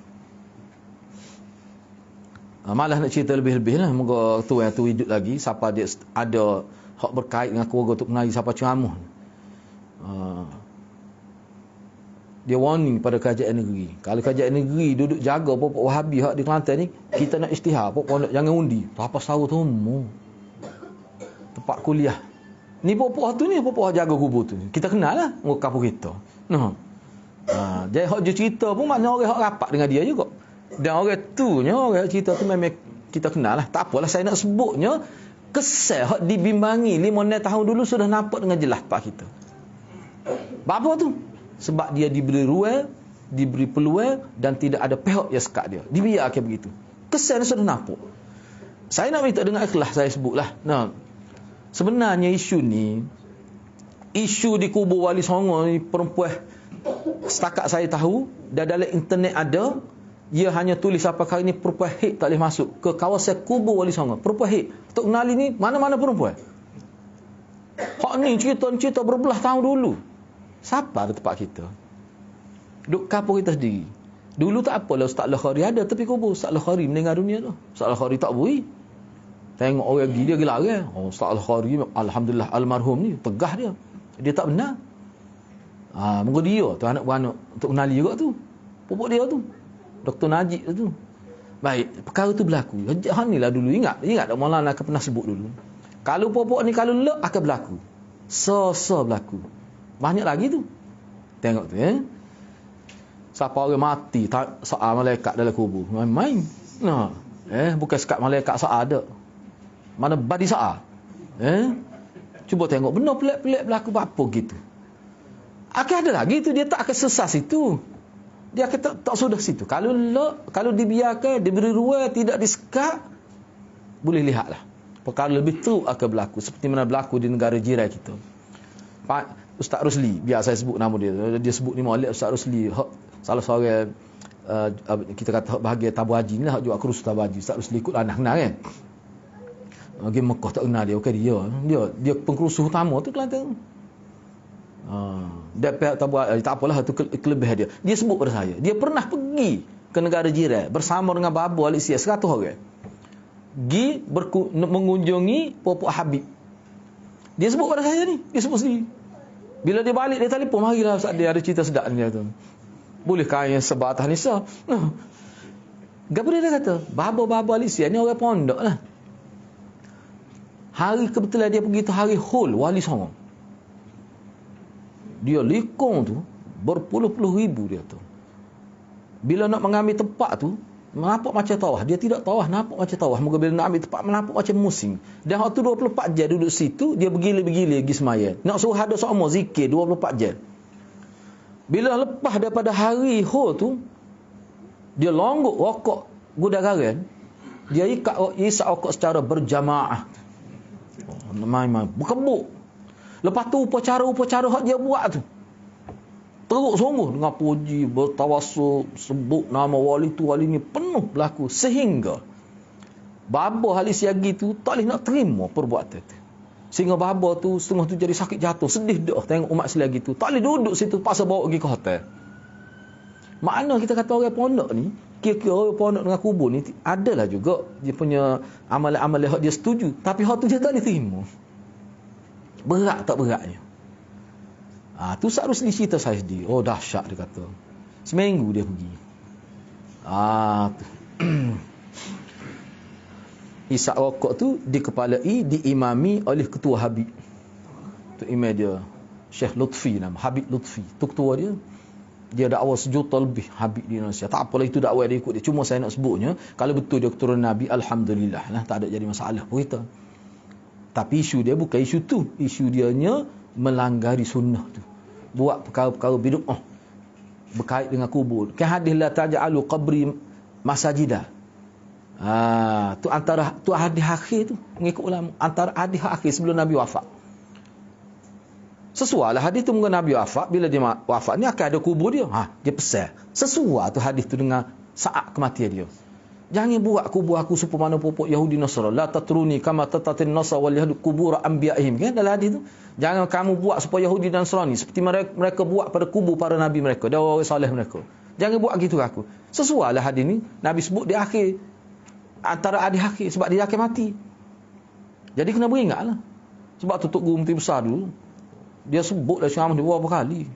Malah nak cerita lebih-lebih lah. Moga tu yang tu hidup lagi. Siapa dia ada hak berkait dengan keluarga Tok Kenali, siapa ceramah. Dia warning pada kerajaan negeri. Kalau kerajaan negeri duduk jaga pokok Wahabi hak di Kelantan ni, kita nak isytihar, pokok jangan undi. Berapa tahun tu tempat kuliah. Ni pokok tu ni pokok jaga kubur tu. Kita kenal lah muka kapur kita. Jadi hak dia cerita pun makna orang hak rapat dengan dia juga. Dan orang tu nya orang cerita tu memang kita kenal lah. Tak apalah saya nak sebutnya kesan hak dibimbangi 5-6 tahun dulu sudah nampak dengan jelas pak kita. Apa tu? Sebab dia diberi ruang, diberi peluang dan tidak ada pihak yang sekat dia. Dibiarkan begitu. Kesan sudah nampak. Saya nak minta dengan ikhlas saya sebutlah. Sebenarnya isu ni, isu di kubur Wali Songo ni perempuan, setakat saya tahu, dan dalam internet ada, dia hanya tulis apa kali ni perempuan haid tak boleh masuk ke kawasan kubur Wali Songo. Perempuan haid. Tok Kenali ni mana-mana perempuan. Hak ni cerita berbelah tahun dulu. Siapa ada tempat kita? Duk kapur kita sendiri. Dulu tak apalah Ustaz Al-Khari ada tepi kubur. Ustaz Al-Khari meninggal dunia tu. Ustaz Al-Khari tak bui. Tengok orang pergi dia gelar kan. Ustaz Al-Khari alhamdulillah almarhum ni tegah dia. Dia tak benar. Moga dia tu anak-anak Tok Kenali juga tu. Pupuk dia tu. Dr. Najib tu. Baik, perkara tu berlaku. Hak ni lah dulu ingat tak Maulana akan pernah sebut dulu. Kalau pupuk ni kalau lek akan berlaku. Berlaku. Banyak lagi tu. Tengok tu siapa orang mati soal malaikat dalam kubur. Main. Bukan sekat malaikat soal ada. Mana badi soal. Cuba tengok benar pelik-pelik berlaku apa gitu. Akan ada lagi tu dia tak akan sesas itu. Dia akan tak sudah situ. Kalau dibiarkan, diberi ruang, tidak disekat, boleh lihatlah. Perkara lebih tu akan berlaku seperti mana berlaku di negara jiran kita. Ustaz Rusli, biar saya sebut nama dia. Dia sebut ni Maulid Ustaz Rusli. Salah seorang kita kata bahagian tabur haji ni lah, jual kurus tabur haji. Ustaz Rusli ikut anak kenal kan. Pergi Mekah tak kenal dia. Okey dia pengkerusuh utama tu Kelantan. Dia pihak tabur tak apalah tu kelebihan dia. Dia sebut pada saya. Dia pernah pergi ke negara jiran bersama dengan Babu Alisia 100 orang. Pergi mengunjungi Popok Habib. Dia sebut pada saya ni. Dia sebut sendiri. Bila dia balik, dia telefon, marilah Ustaz, dia ada cerita sedap ni. Dia kata, boleh kaya sebab atas Nisa? Gapa dia kata? Baba Alisia ni orang pondok lah. Hari kebetulan dia pergi tu hari hul Wali Songo. Dia likung tu berpuluh-puluh ribu dia tu. Bila nak mengambil tempat tu, nampak macam tawah. Dia tidak tawah, nampak macam tawah. Moga bila nak ambil tempat, nampak macam musim. Dan waktu 24 jam duduk situ, dia bergila-bergila pergi semaya. Nak suruh ada seumur zikir 24 jam. Bila lepas daripada hari hul tu, dia longgok rokok gudang garan. Dia isap rokok secara berjamaah. Main-main berkebuk. Lepas tu upacara hak dia buat tu, teruk sungguh dengan puji, bertawassul, sebut nama wali tu, wali ni, penuh berlaku. Sehingga Baba Halis Yagi tu tak boleh nak terima perbuatan tu. Sehingga Baba tu setengah tu jadi sakit jatuh, sedih dah tengok umat selagi tu. Tak boleh duduk situ, paksa bawa pergi ke hotel. Makna kita kata orang pondok ni, kira-kira orang pondok dengan kubur ni, adalah juga dia punya amalan-amalan hak dia setuju. Tapi hak tu dia tak boleh terima. Berat tak beratnya. Tu Ustaz Rusli cerita saya sendiri. Oh dahsyat dia kata. Seminggu dia pergi. Tu. Isap rokok tu dikepalai, diimami oleh ketua Habib. Tu imam dia, Syekh Lutfi nama, Habib Lutfi. Tu ketua dia. Dia dakwah 1 juta lebih Habib di Indonesia. Tak apalah itu dakwah dia ikut dia. Cuma saya nak sebutnya, kalau betul dia keturunan Nabi, alhamdulillah lah, tak ada jadi masalah pun kita. Tapi isu dia bukan isu tu. Isu dianya melanggari sunnah tu. Buat perkara-perkara bid'ah berkait dengan kubur. Kan hadis la taj'alu qabri masajida. Tu antara tu hadis akhir tu mengikut ulama, antara hadis akhir sebelum Nabi wafat. Sesuai lah hadis tu mengenai Nabi wafat, bila dia wafat ni akan ada kubur dia. Dia pesan. Sesuai tu hadis tu dengan saat kematian dia. Jangan buat kubur aku supaya mana pupuk Yahudi Nasrani. La tatruni kama tatatin Nasr wal Yahud kubur anbiya'ihim. Kan dalam hadis tu. Jangan kamu buat supaya Yahudi dan Nasrani seperti mereka buat pada kubur para nabi mereka, dan orang soleh mereka. Jangan buat gitu aku. Sesuai lah hadis ni. Nabi sebut di akhir, antara hadis akhir, sebab dia akan mati. Jadi kena beringatlah. Sebab tu Tok Guru Mufti besar dulu, dia sebut dah Syekh Ahmad beberapa kali.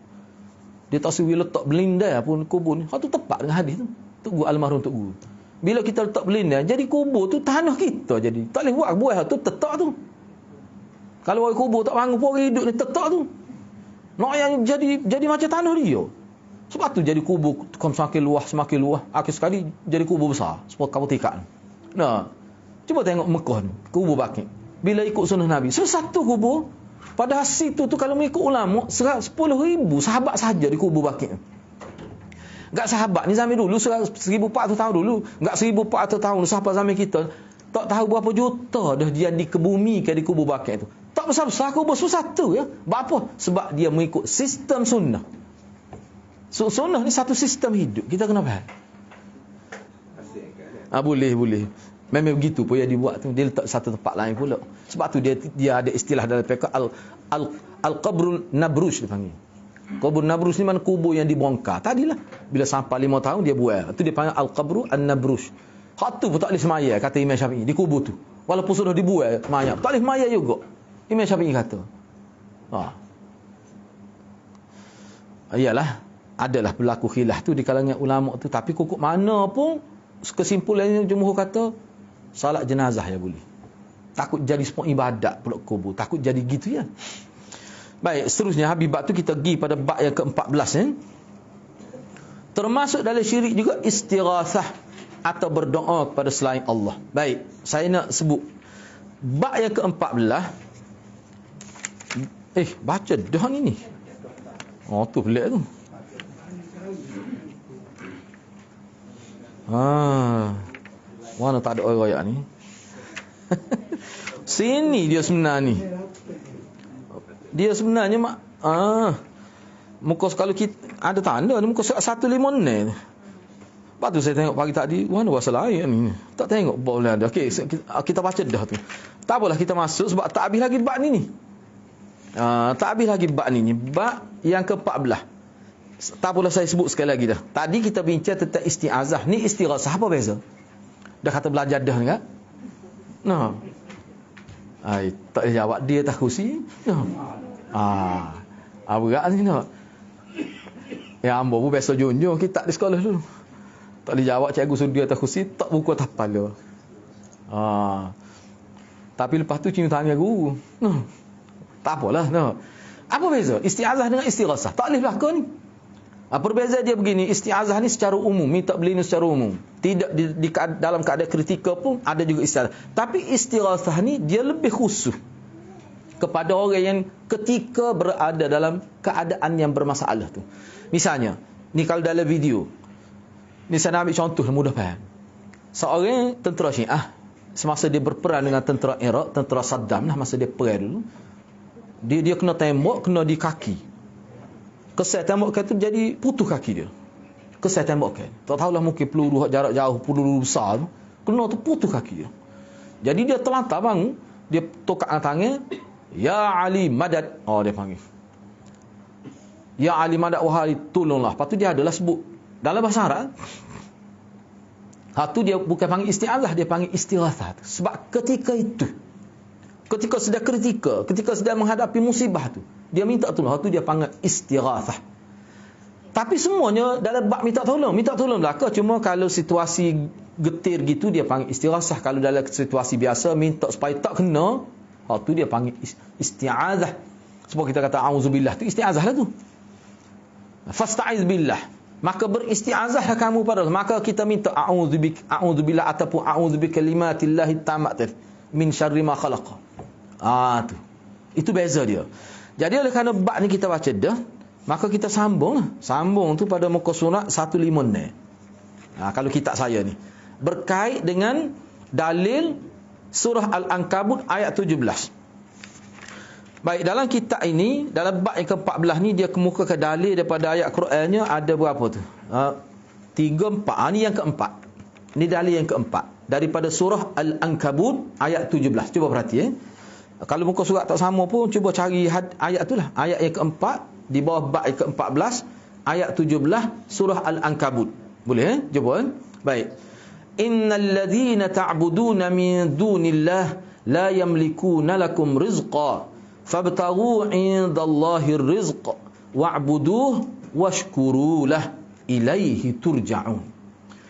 Dia tak suruh letak belindai pun kubur ni. Hak tu tepat dengan hadis tu. Tok Guru almarhum Tok Guru. Bila kita letak belindai, jadi kubur tu tanah kita jadi. Tak boleh buat tu tetap tu. Kalau orang kubur tak bangun pun orang hidup ni tetap tu. Nak yang jadi macam tanah dia. Sebab tu jadi kubur semakin luas. Akhir sekali jadi kubur besar. Sebab kamu tikat. Nah, cuba tengok Mekah ni, kubur Baqi'. Bila ikut sunnah Nabi, satu kubur. Pada situ tu kalau mengikut ulama, 10,000 sahabat sahaja di kubur Baqi'. Enggak sahabat ni zaman dulu 1400 tahun dulu, enggak 1400 tahun sahabat zaman kita. Tak tahu berapa juta dah dia dikebumikan di kubur Baqi' tu. Tak besar-besar kubur satu ya. Berapa? Sebab dia mengikut sistem sunnah. Sunnah ni satu sistem hidup. Kita kena faham. Boleh. Memang begitu pun yang dibuat tu. Dia letak satu tempat lain pula. Sebab tu dia ada istilah dalam fiqh al-qabrul nabrush dia panggil. Kubur nabrush ni mana kubur yang dibongkar. Tadilah bila sampai 5 tahun dia buat. Tu dia panggil al-qabru an-nabrush. Hak tu pun tak boleh semaya kata Imam Syafi'i di kubur tu. Walaupun sudah dibuat mayat, tak boleh semaya juga. Imam Syafi'i kata. Iyalah, adalah berlaku khilaf tu di kalangan ulama tu, tapi kukuk mana pun kesimpulannya jumhur kata salat jenazah ya boleh. Takut jadi semua ibadat pula kubur, takut jadi gitu ya. Baik, seterusnya Habib bab tu kita pergi pada bab yang ke-14 ya. Termasuk dalam syirik juga istighatsah atau berdoa kepada selain Allah. Baik, saya nak sebut bab yang ke-14. Baca dah ni. Tu pelik tu. Mana tak ada orang royak ni. Sini dia sebenarnya ni. Dia sebenarnya muka kalau kita ada tanda ni muka 156 ni. Lepas tu saya tengok pagi tadi, mana bahasa lain ni. Tak tengok boleh ada. Okey, kita baca dah tu. Tak apalah kita masuk sebab tak habis lagi bab ni. Tak habis lagi bab ni. Bab yang ke-14. Tak apalah saya sebut sekali lagi dah. Tadi kita bincang tentang isti'azah. Ni istighatsah, apa beza? Dah kata belajar dah ni kan? Tak boleh jawab dia tak kursi. Berat ni nak. Ya ambo pun biasa junjung kita di sekolah dulu. Tak boleh jawab cikgu sudi atas kursi, tak buku atas kepala. Tapi lepas tu cium tangan guru. Tak apalah. Apa beza isti'azah dengan istighasah? Tak boleh berlaku ni. Perbezaan dia begini, isti'azah ni secara umum, minta berlindung secara umum. Tidak dalam keadaan kritikal pun ada juga isti'azah. Tapi istighasah ni dia lebih khusus kepada orang yang ketika berada dalam keadaan yang bermasalah tu. Misalnya, ni kalau dalam video, ni saya nak ambil contoh mudah faham. Seorang tentera Syiah, semasa dia berperang dengan tentera Iraq, tentera Saddam lah, masa dia perang dulu, dia kena tembak, kena di kaki. Kesal tembakan tu jadi putus kaki dia. Kesal tembakan. Tak tahulah mungkin peluru jarak jauh, peluru besar tu, kena tu putus kaki dia. Jadi dia terlantar bangun, dia tokak tangan, Ya Ali Madad. Dia panggil. Ya Ali Madad, wahai tolonglah. Lepas tu dia adalah sebut dalam bahasa Arab. Tu dia bukan panggil isti'azah, dia panggil istighatsah. Sebab ketika itu, ketika sedang kritikal, ketika sedang menghadapi musibah tu, dia minta tolong. Tu dia panggil istighatsah. Tapi semuanya dalam bab minta tolong belaka. Cuma kalau situasi getir gitu dia panggil istighatsah. Kalau dalam situasi biasa minta supaya tak kena, tu dia panggil isti'azah. Sebab kita kata a'udzubillah tu isti'azah lah tu. Fasta'iz billah. Maka beristi'azahlah kamu pada Allah. Maka kita minta a'udzubillah ataupun a'udzubika kalimatillahi tammat min syarri ma khalaqa. Tu. Itu beza dia. Jadi oleh kerana bab ni kita baca dah, maka kita sambung tu pada muka surat 156. Kalau kitab saya ni berkait dengan dalil surah Al-Ankabut ayat 17. Baik, dalam kitab ini, dalam bab yang ke-14 ni, dia kemukakan dalil daripada ayat Qurannya ada berapa tu? 3, 4. Ni yang keempat. Ni dalil yang keempat. Daripada surah Al-Ankabut ayat 17. Cuba perhati. Kalau muka surat tak sama pun, cuba cari ayat tu lah. Ayat yang keempat, di bawah bab yang ke-14, ayat 17, surah Al-Ankabut. Boleh? Cuba. Baik. Innal ladzina ta'buduna min dunillah la yamlikuna lakum rizqa fabtaghu 'indallahi ar-rizq wa'buduhu washkurulah ilaihi turja'un.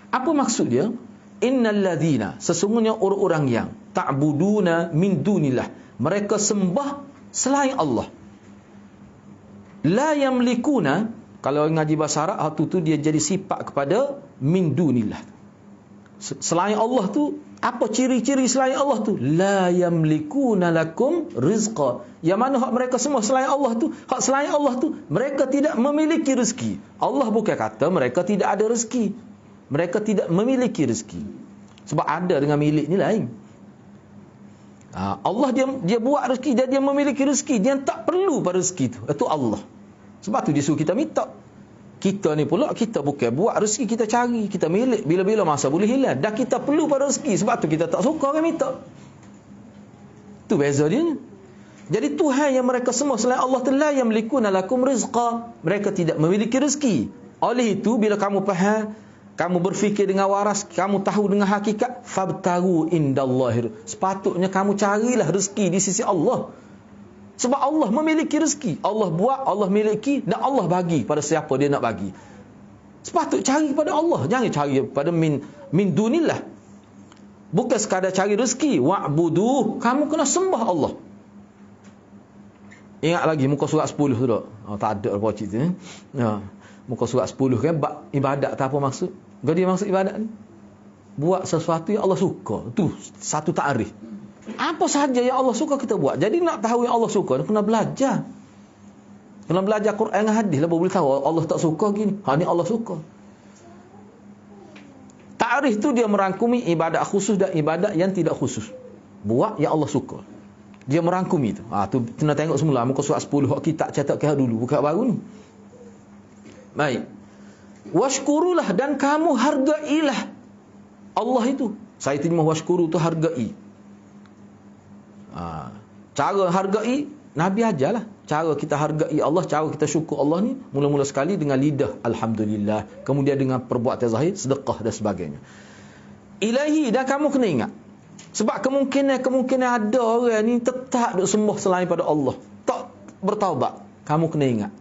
Apa maksud dia? Innal ladzina, sesungguhnya orang-orang yang ta'buduna min dunillah, mereka sembah selain Allah. La yamlikuna, kalau ngaji bahasa Arab tu dia jadi sifat kepada min dunillah. Selain Allah tu, apa ciri-ciri selain Allah tu? La yamlikuna lakum rizqa. Yang mana hak mereka semua selain Allah tu, hak selain Allah tu, mereka tidak memiliki rezeki. Allah bukan kata mereka tidak ada rezeki. Mereka tidak memiliki rezeki. Sebab ada dengan milik ni lain. Allah dia buat rezeki, dia memiliki rezeki. Dia tak perlu pada rezeki tu. Itu Allah. Sebab tu dia suruh kita minta. Kita ni pula, kita bukan buat rezeki, kita cari, kita milik. Bila-bila masa boleh hilang. Dan kita perlu pada rezeki. Sebab tu kita tak suka orang minta. Tu beza dia. Jadi Tuhan yang mereka semua selain Allah la yamlikuna lakum rizqa. Mereka tidak memiliki rezeki. Oleh itu, bila kamu faham, kamu berfikir dengan waras, kamu tahu dengan hakikat, fabtagu indallahi. Sepatutnya kamu carilah rezeki di sisi Allah. Sebab Allah memiliki rezeki. Allah buat, Allah miliki, dan Allah bagi pada siapa dia nak bagi. Sepatut cari pada Allah. Jangan cari pada min dunillah. Bukan sekadar cari rezeki. Wa'buduh. Kamu kena sembah Allah. Ingat lagi muka surat 10 tu tak? Tak ada apa cerita ni. Muka surat 10 kan, ibadat tak apa maksud? Dia maksud ibadat ni? Buat sesuatu yang Allah suka. Tu satu ta'rif. Apa sahaja yang Allah suka kita buat. Jadi nak tahu yang Allah suka, kena belajar. Kena belajar Quran dan hadis lah, boleh tahu Allah tak suka gini. Ni Allah suka. Ta'rif tu dia merangkumi ibadat khusus dan ibadat yang tidak khusus. Buat yang Allah suka. Dia merangkumi tu. Tu kena tengok semula muka surat 10 hak kita catat ke dulu, bukan baru ni. Baik. Washkurulah, dan kamu hargailah Allah itu. Saya terima washkuru tu hargai. Cara hargai, Nabi ajarlah. Cara kita hargai Allah, cara kita syukur Allah ni, mula-mula sekali dengan lidah Alhamdulillah. Kemudian dengan perbuatan zahir, sedekah dan sebagainya. Ilahi, dan kamu kena ingat. Sebab kemungkinan ada orang ni tetap duk sembah selain pada Allah. Tak bertaubat. kamu kena ingat,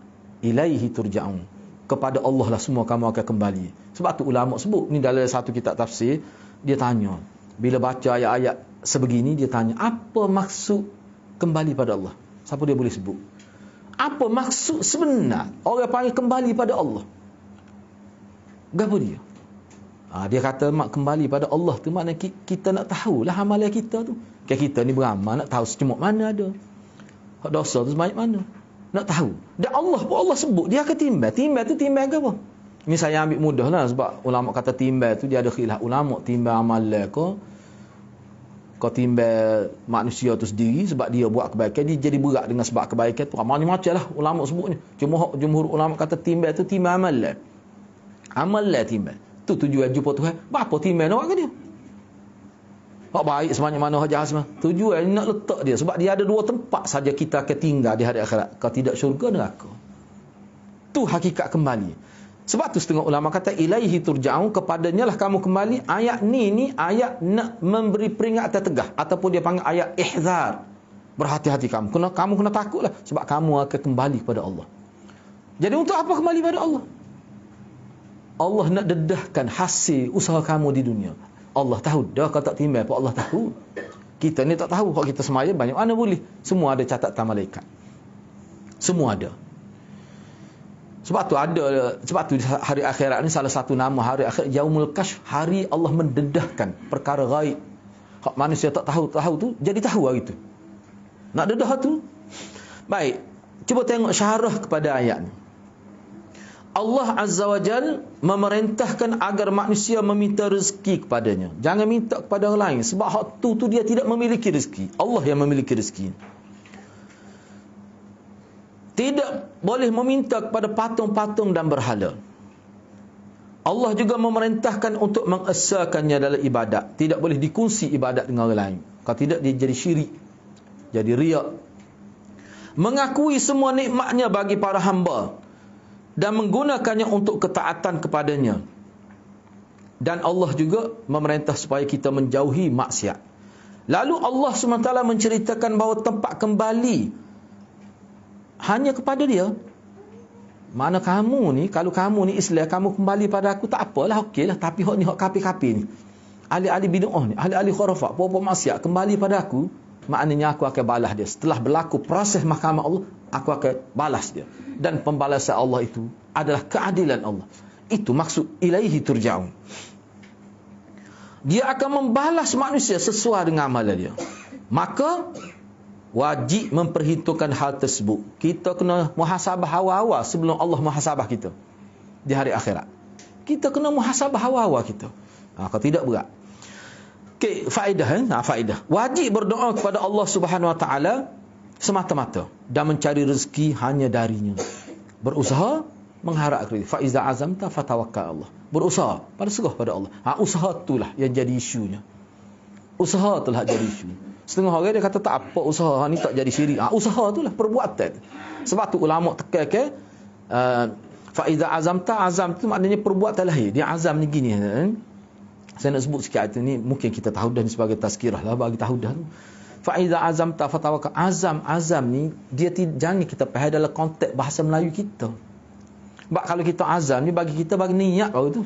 ilaihi turja'un, kepada Allah lah semua kamu akan kembali. Sebab tu ulama sebut ni dalam satu kitab tafsir, dia tanya, bila baca ayat-ayat sebegini, dia tanya, apa maksud kembali pada Allah? Siapa dia boleh sebut? Apa maksud sebenar orang panggil kembali pada Allah? Gapo dia? Dia kata kembali pada Allah tu maknanya kita nak tahulah amalan kita tu. Kita ni beramal nak tahu secemuk mana ada. Hak dosa tu sebanyak mana. Nak tahu. Dan Allah pun Allah sebut dia akan timbang. Timbang tu timbang ke apa? Ni saya ambil mudah lah sebab ulama kata timbang tu dia ada khilaf. Ulama timbang amalan kau timbang manusia tu sendiri sebab dia buat kebaikan, dia jadi berat dengan sebab kebaikan tu. Macam-macam lah ulama sebutnya. Cuma jumhur ulama kata timbang tu timbang amalan. Amalan timbang. Tu tujuan jumpa Tuhan. Berapa timbang nak buat ke dia? Hak baik sebanyak mana, hak jahat semua. Tujuan nak letak dia. Sebab dia ada dua tempat saja kita akan tinggal di hari akhirat. Kalau tidak syurga, neraka. Tu hakikat kembali. Sebab tu setengah ulama kata, ilaihi turja'un, kepadanya lah kamu kembali. Ayat ni ayat nak memberi peringatan tegah. Ataupun dia panggil ayat ihzar. Berhati-hati kamu. Kamu kena takutlah. Sebab kamu akan kembali kepada Allah. Jadi untuk apa kembali pada Allah? Allah nak dedahkan hasil usaha kamu di dunia. Allah tahu. Dia kata tak timbang apa Allah tahu. Kita ni tak tahu. Kalau kita semaya banyak mana boleh. Semua ada catatan malaikat. Semua ada. Sebab tu hari akhirat ni salah satu nama hari akhirat Yaumul Kashf, hari Allah mendedahkan perkara gaib. Hak manusia tak tahu tu jadi tahu hari tu. Nak dedah tu. Baik. Cuba tengok syarah kepada ayat ni. Allah Azza wa Jal memerintahkan agar manusia meminta rezeki kepadanya. Jangan minta kepada orang lain. Sebab hak tu dia tidak memiliki rezeki. Allah yang memiliki rezeki. Tidak boleh meminta kepada patung-patung dan berhala. Allah juga memerintahkan untuk mengesahkannya dalam ibadat. Tidak boleh dikongsi ibadat dengan orang lain. Kalau tidak dia jadi syirik. Jadi riak. Mengakui semua nikmatnya bagi para hamba. Dan menggunakannya untuk ketaatan kepadanya. Dan Allah juga memerintah supaya kita menjauhi maksiat. Lalu Allah SWT menceritakan bahawa tempat kembali hanya kepada dia. Mana kamu ni, kalau kamu ni Islam, kamu kembali pada aku, tak apalah, okeylah. Tapi hak ni hak kapi-kapi ni, ahli-ahli bid'ah ni, ahli-ahli khurafat, apa-apa maksiat, kembali pada aku, maknanya aku akan balas dia. Setelah berlaku proses mahkamah Allah, aku akan balas dia. Dan pembalasan Allah itu adalah keadilan Allah. Itu maksud ilaihi turja'un. Dia akan membalas manusia sesuai dengan amalan dia. Maka wajib memperhitungkan hal tersebut. Kita kena muhasabah awal-awal sebelum Allah muhasabah kita di hari akhirat. Kita kena muhasabah awal-awal kita. Kalau tidak berat. Okey, faedah. Wajib berdoa kepada Allah Subhanahu Wa Taala semata-mata dan mencari rezeki hanya darinya. Berusaha mengharap rezeki. Fa iza azamta fatawakkal Allah. Berusaha pada serah pada Allah. Usaha itulah yang jadi isunya. Usaha itulah jadi isu. Setengah orang dia kata tak apa usaha ni tak jadi syirik. Usaha itulah perbuatan. Sebab tu ulama tekan fa iza azamta, azam tu maknanya perbuatan lahir. Dia azam ni gini. Saya nak sebut sikit ni mungkin kita tahu dah ni sebagai tazkirah lah bagi tahu dah. Fa iza azamta fatawakkal. Azam ni dia jangan kita faham dalam konteks bahasa Melayu kita. Sebab kalau kita azam ni bagi niat baru tu.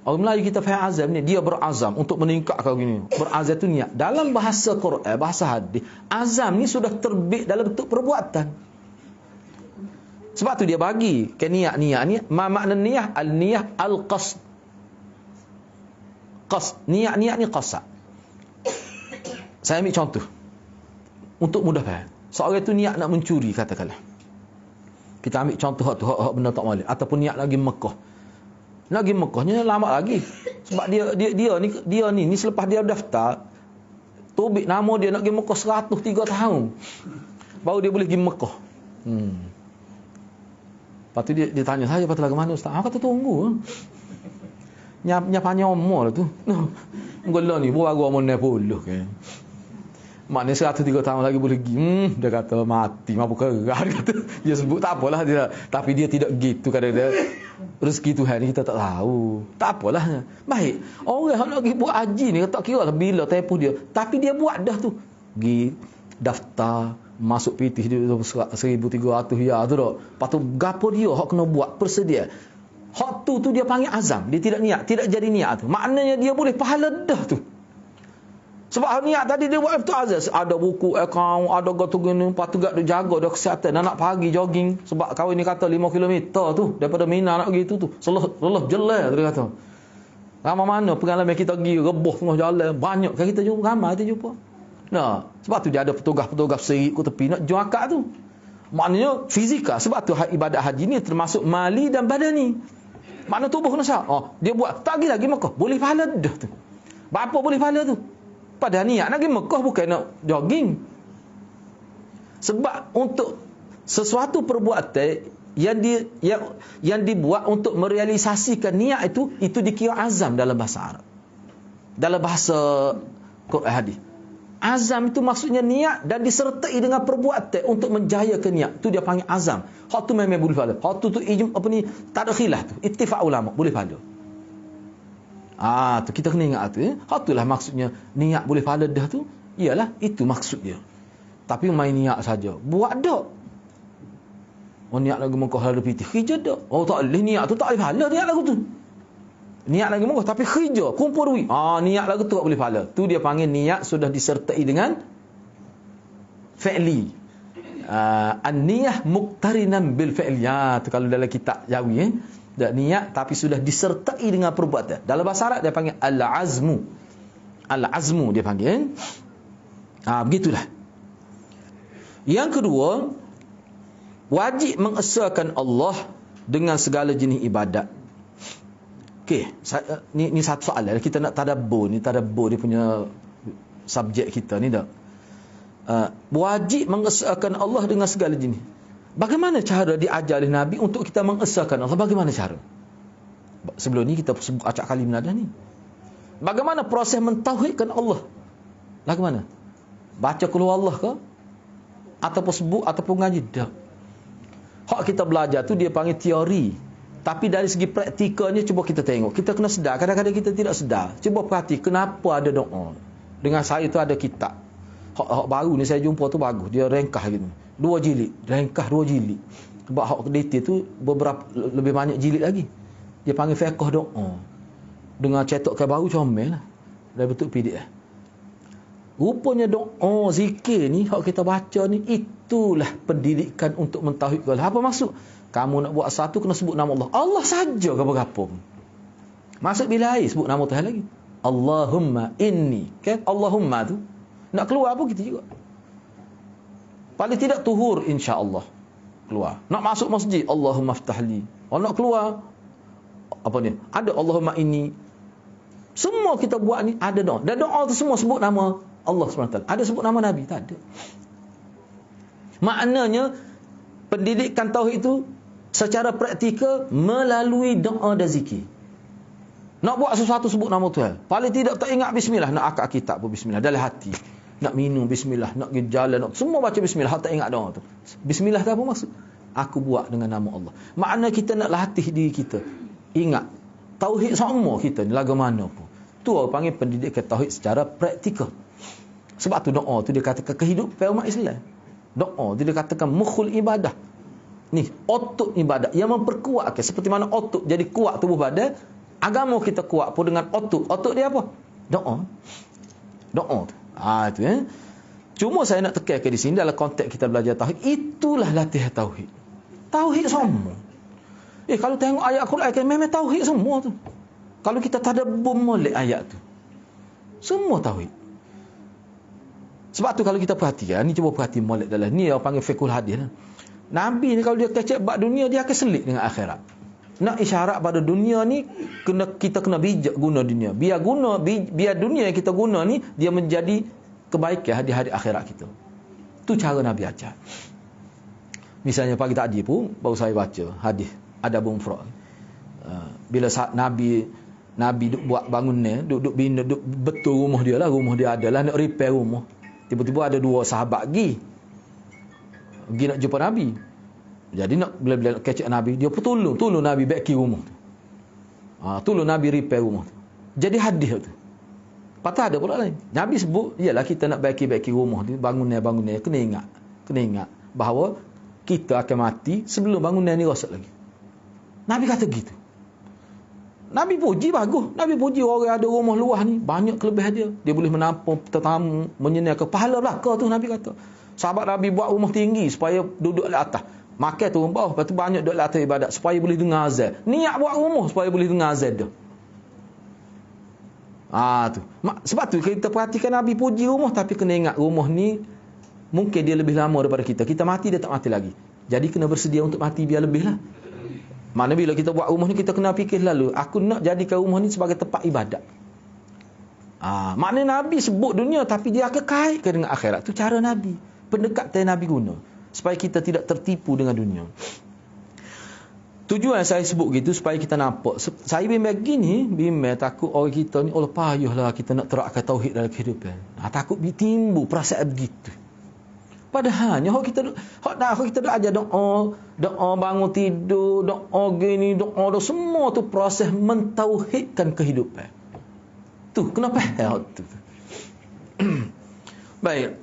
Orang Melayu kita faham azam ni dia berazam untuk meningkatkan gini. Berazam tu niat. Dalam bahasa Quran, bahasa hadis, azam ni sudah terbit dalam bentuk perbuatan. Sebab tu dia bagi ke niat ni makna niat al-niyah al-qasd. Niat ni qasad. Saya ambil contoh untuk mudah faham. Seorang tu niat nak mencuri katakanlah. Kita ambil contoh hak benda tak boleh ataupun niat lagi Mekah. Lagi Mekahnya lama lagi. Sebab dia ni selepas dia daftar tubik nama dia nak pergi Mekah 103 tahun. Baru dia boleh pergi Mekah. Lepas tu dia tanya saya patut lagu mana ustaz? Kata tunggu. Nyapanya umur tu. Ngolah ni baru umur 60 kan. Maknanya 103 tahun lagi boleh pergi. Dia kata mati mampu kerah kata. Dia sebut tak apalah dia. Tapi dia tidak gitu kadang dia rezeki Tuhan ni kita tak tahu. Tak apalah. Baik. Orang yang nak pergi buat haji ni tak kira lah bila tempoh dia. Tapi dia buat dah tu. Pergi daftar, masuk pitih dia 1300 ya tu dah. Lepas tu gapo dia hak kena buat persedia. Hak tu dia panggil azam. Dia tidak niat, tidak jadi niat tu. Maknanya dia boleh pahala dah tu. Sebab niat tadi dia buat itu azaz. Ada buku account, ada gotu gini, lepas tu gak dia jaga dia kesihatan. Nak pagi jogging. Sebab kawan ni kata 5 km tu. Daripada Mina nak pergi tu. Selah jelai dia kata. Ramai mana pengalaman kita pergi rebah tengah jalan. Banyak kan kita jumpa. Ramai kita jumpa. Nah, sebab tu dia ada petugas-petugas serik ke tepi nak jual akad tu. Maknanya fizikal. Sebab tu ibadat haji ni termasuk mali dan badani. Makna tubuh kena syak. Dia buat tak lagi Mekah. Boleh pahala dah tu. Berapa boleh pahala tu? Pada niat nak pergi Mekah bukan nak jogging. Sebab untuk sesuatu perbuatan yang dibuat untuk merealisasikan niat itu dikira azam dalam bahasa Arab. Dalam bahasa Quran hadis. Azam itu maksudnya niat dan disertai dengan perbuatan untuk menjayakan niat. Tu dia panggil azam. Hak tu memang boleh pahala. Hak tu tak ada khilaf tu. Ittifaq ulama boleh pahala. Tu kita kena ingat tu. Itulah maksudnya niat boleh pahala dah tu. Iyalah, itu maksud dia. Tapi main niat saja. Buat dak. Niat lagu Mekah lalu pitih. Kerja dak. Tak boleh niat tu tak boleh pahala niat lagu tu. Niat lagu Mekah tapi kerja, kumpul duit. Niat lagu tu tak boleh pahala. Tu dia panggil niat sudah disertai dengan fi'li. An-niyah muqtarinan bil fi'li. Tu kalau dalam kitab Jawi dan niat tapi sudah disertai dengan perbuatan. Dalam bahasa Arab dia panggil al-azmu. Al-azmu dia panggil. Begitulah. Yang kedua, wajib mengesahkan Allah dengan segala jenis ibadat. Okey, ni satu soalan kita nak tadabbur ni dia punya subjek kita ni dah. Wajib mengesahkan Allah dengan segala jenis. Bagaimana cara diajar oleh Nabi untuk kita mengesahkan Allah? Bagaimana cara? Sebelum ni kita sebut acak kali menadah ni. Bagaimana proses mentauhidkan Allah? Bagaimana? Baca qul huwallah ke? Ataupun sebut ataupun ngaji dah. Hak kita belajar tu dia panggil teori. Tapi dari segi praktikalnya cuba kita tengok. Kita kena sedar. Kadang-kadang kita tidak sedar. Cuba perhati kenapa ada doa. Dengan saya tu ada kitab. Hak baru ni saya jumpa tu bagus. Dia ringkas gitu. 2 jilid. Ringkas 2 jilid. Sebab hak detail tu beberapa lebih banyak jilid lagi. Dia panggil fiqh doa. Dengan cetakkan baru comel lah. Dari bentuk PDF. Rupanya doa zikir ni hak kita baca ni itulah pendidikan untuk mentauhidkan Allah. Apa maksud? Kamu nak buat satu kena sebut nama Allah. Allah saja apa-apa. Maksud bila air sebut nama Tuhan lagi. Allahumma inni. Kan? Allahumma tu. Nak keluar apa kita juga. Paling tidak tuhur insya-Allah. Keluar. Nak masuk masjid. Allahumma ftahli. Nak keluar. Apa ni? Ada Allahumma inni. Semua kita buat ni ada doa. Dan doa tu semua sebut nama Allah SWT. Ada sebut nama Nabi? Tak ada. Maknanya pendidikan tauhid itu secara praktikal melalui doa dan zikir. Nak buat sesuatu sebut nama Tuhan. Paling tidak tak ingat bismillah. Nak akad kitab pun bismillah. Dalam hati. Nak minum bismillah. Nak pergi jalan. Semua baca bismillah. Tak ingat doa tu. Bismillah tu apa maksud? Aku buat dengan nama Allah. Makna kita nak latih diri kita. Ingat. Tauhid semua kita ni. Lagu mana pun. Tu orang panggil pendidikan tauhid secara praktikal. Sebab tu doa tu dia katakan kehidupan umat Islam. Doa tu dia katakan mukhul ibadah. Ni otot ibadat yang memperkuatkan. Seperti mana otot jadi kuat tubuh badan, agama kita kuat pun dengan otot. Otot dia apa? Doa. Doa tu. Itu Cuma saya nak tekankan di sini dalam konteks kita belajar tauhid, itulah latihan tauhid. Tauhid semua. Kalau tengok ayat Quran kan memang tauhid semua tu. Kalau kita tadabbur molek ayat tu. Semua tauhid. Sebab tu kalau kita perhatikan, ni cuba perhati molek dalam ni orang panggil fiqhul hadis. Nabi ni kalau dia kecek bab dunia, dia akan selit dengan akhirat. Nak isyarat pada dunia ni kita kena bijak guna dunia. Biar dunia yang kita guna ni dia menjadi kebaikan di hari akhirat kita. Tu cara Nabi ajar. Misalnya pagi tadi pun baru saya baca hadis Adabul Mufrad. Bila Nabi duk buat bangunan, duk bina, duk betul rumah dia adalah nak repair rumah. Tiba-tiba ada 2 sahabat pergi nak jumpa Nabi. Jadi bila kecek Nabi, dia pun tolong Nabi baiki rumah tu. Tolong Nabi repair rumah tu. Jadi hadis tu. Patah ada pula lain. Nabi sebut, iyalah kita nak baiki rumah tu, bangunan kena ingat. Kena ingat bahawa kita akan mati sebelum bangunan ni rosak lagi. Nabi kata gitu. Nabi puji bagus. Nabi puji orang ada rumah luas ni, banyak kelebihan dia. Dia boleh menampung tetamu, menyediakan pahala belaka tu Nabi kata. Sahabat Nabi buat rumah tinggi supaya duduk di atas. Makan turun bawah, lepas tu banyak duduk di atas ibadat supaya boleh dengar azan. Niat buat rumah supaya boleh dengar azan dia. Tu. Sebab tu kita perhatikan Nabi puji rumah, tapi kena ingat rumah ni mungkin dia lebih lama daripada kita. Kita mati, dia tak mati lagi. Jadi kena bersedia untuk mati biar lebih lah. Mana bila kita buat rumah ni, kita kena fikir lalu, aku nak jadikan rumah ni sebagai tempat ibadat. Maknanya Nabi sebut dunia, tapi dia akan kaitkan dengan akhirat. Itu cara Nabi. Pendekatan Nabi guna. Supaya kita tidak tertipu dengan dunia. Tujuan saya sebut gitu, supaya kita nampak. Saya bimbang gini, bimbang takut orang kita ni, Allah payahlah kita nak terapkan tauhid dalam kehidupan. Takut timbul perasaan begitu. Padahal kita dah ajar doa bangun tidur, doa gini, doa semua tu proses mentauhidkan kehidupan. Tu kenapa tu? Baik.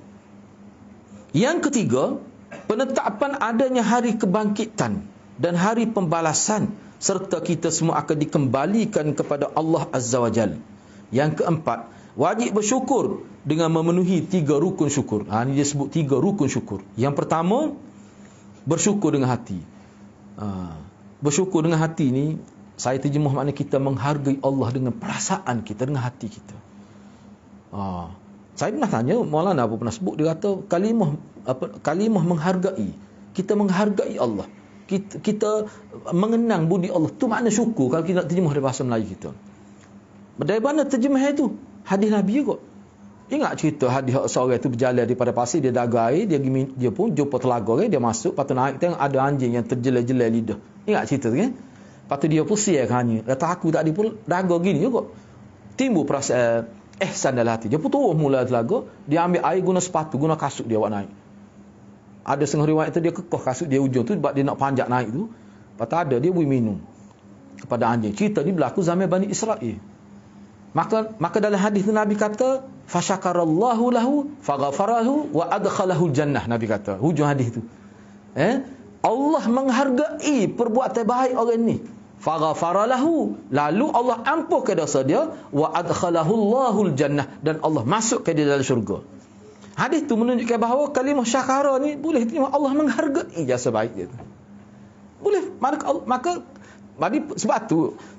Yang ketiga, penetapan adanya hari kebangkitan dan hari pembalasan serta kita semua akan dikembalikan kepada Allah Azza wa Jalla. Yang keempat, wajib bersyukur dengan memenuhi 3 rukun syukur. Ini dia sebut 3 rukun syukur. Yang pertama, bersyukur dengan hati. Bersyukur dengan hati ni, saya terjemah makna kita menghargai Allah dengan perasaan kita, dengan hati kita. Saya pernah tanya, Maulana apa pernah sebut, dia kata kalimah menghargai. Kita menghargai Allah. Kita mengenang budi Allah. Tu makna syukur kalau kita nak terjemah dari bahasa Melayu kita. Dari mana terjemah itu? Hadis Nabi juga. Ingat cerita hadis seorang itu berjalan daripada pasir, dia dagang air, dia pun jumpa telaga, dia masuk, lepas tu naik, tengok ada anjing yang terjelai-jelai lidah. Ingat cerita tu kan? Lepas tu dia pun siarkannya. Kata aku tadi pun dagang gini juga. Timbul perasaan ihsan dalam hati. Dia pun turun mula telaga, dia ambil air guna sepatu, guna kasut dia buat naik. Ada setengah riwayat tu dia kekoh kasut dia ujung tu sebab dia nak panjat naik tu. Lepas tu ada dia beri minum kepada anjing. Cerita ni berlaku zaman Bani Israel. Maka dalam hadis tu Nabi kata, fasyakarallahu lahu faghafarahu wa adkhalahu jannah. Nabi kata, hujung hadis tu. Allah menghargai perbuatan baik orang ni. Faghafaralahu, lalu Allah ampunkan dosa dia, wa adkhalahu Allahul jannah, dan Allah masukkan dia dalam syurga. Hadis tu menunjukkan bahawa kalimah syakara ni boleh terima, Allah menghargai jasa baik dia. Boleh. Maka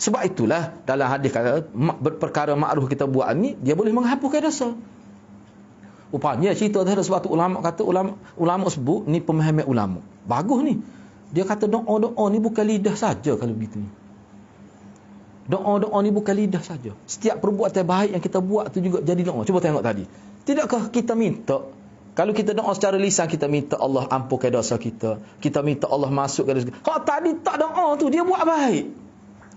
sebab itulah dalam hadis kata perkara makruh kita buat ni dia boleh menghapuskan dosa. Rupanya cerita tadi sebab tu ulama kata ulama sebut ni pemahaman ulama. Bagus ni. Dia kata doa ni bukan lidah saja kalau begitu. Doa ni bukan lidah saja. Setiap perbuatan baik yang kita buat tu juga jadi doa. Cuba tengok tadi. Tidakkah kita minta, kalau kita doa secara lisan, kita minta Allah ampunkan dosa kita, kita minta Allah masukkan dosa kita. Kalau tadi tak doa tu, dia buat baik,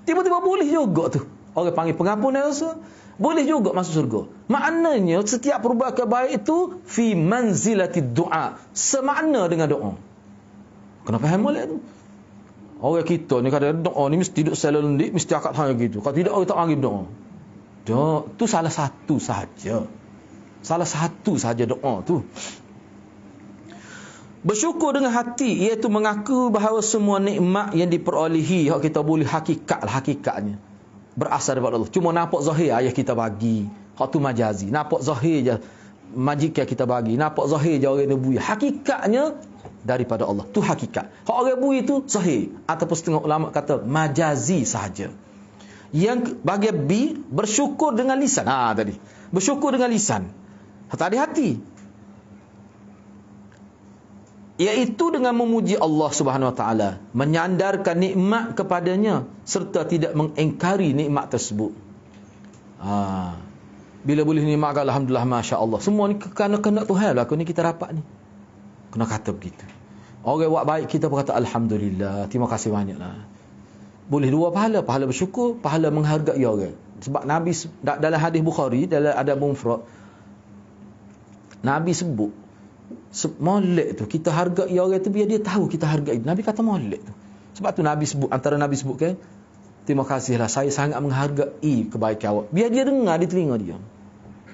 tiba-tiba boleh juga tu. Orang panggil pengampunan dosa, boleh juga masuk surga. Maknanya setiap perbuatan baik itu fi manzilati doa, semakna dengan doa. Kena faham molek tu. Orang kita ni kadang doa ni mesti duduk selendik, mesti akad hanya gitu. Kalau tidak, orang tak panggil doa. Tu salah satu sahaja. Salah satu sahaja doa tu. Bersyukur dengan hati, iaitu mengaku bahawa semua nikmat yang diperolehi, hak kita boleh hakikatnya berasal daripada Allah. Cuma nampak zahir ayah kita bagi, hak tu majazi. Nampak zahir je majikan kita bagi, nampak zahir je orang yang bui. Hakikatnya daripada Allah. Tu hakikat. Hak orang bui tu zahir, ataupun setengah ulama kata majazi sahaja. Yang bahagian B, bersyukur dengan lisan. Tadi. Bersyukur dengan lisan. Tadi hati. Iaitu dengan memuji Allah Subhanahu Wa Taala, menyandarkan nikmat kepadanya serta tidak mengingkari nikmat tersebut. Bila boleh nikmat, alhamdulillah, masya-Allah. Semua ni kerana kehendak Tuhan lah. Ni kita dapat ni. Kena kata begitu. Orang buat baik, kita pun kata alhamdulillah, terima kasih banyaklah. Boleh dua pahala, pahala bersyukur, pahala menghargai orang. Sebab Nabi dalam hadis Bukhari, dalam adab mufrad, Nabi sebut molek tu, kita hargai orang tu biar dia tahu kita hargai. Nabi kata molek tu. Sebab tu Nabi sebut, antara Nabi sebut kan, terima kasihlah, saya sangat menghargai kebaikan awak. Biar dia dengar di telinga dia.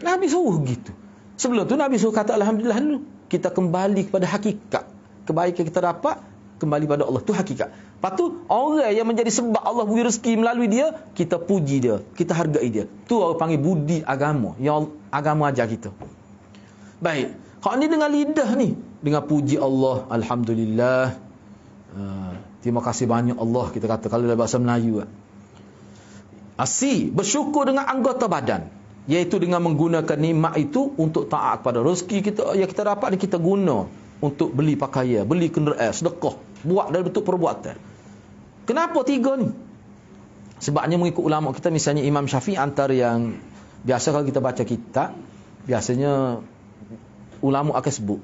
Nabi suruh gitu. Sebelum tu Nabi suruh kata alhamdulillah dulu. kita kembali kepada hakikat. Kebaikan kita dapat kembali pada Allah, tu hakikat. Lepas tu orang yang menjadi sebab Allah beri rezeki melalui dia, kita puji dia, kita hargai dia. Tu orang panggil budi agama, yang agama ajar kita. Baik, hak ni dengan lidah ni, dengan puji Allah, alhamdulillah, terima kasih banyak Allah, kita kata kalau dalam bahasa Melayu. Bersyukur dengan anggota badan, iaitu dengan menggunakan nikmat itu untuk taat kepada rezeki kita yang kita dapat, dan kita guna untuk beli pakaian, beli kenderaan, sedekah, buat dari bentuk perbuatan. Kenapa tiga ni? Sebabnya mengikut ulama kita, misalnya Imam Syafi'i, antara yang biasa kalau kita baca kitab, biasanya ulama akan sebut,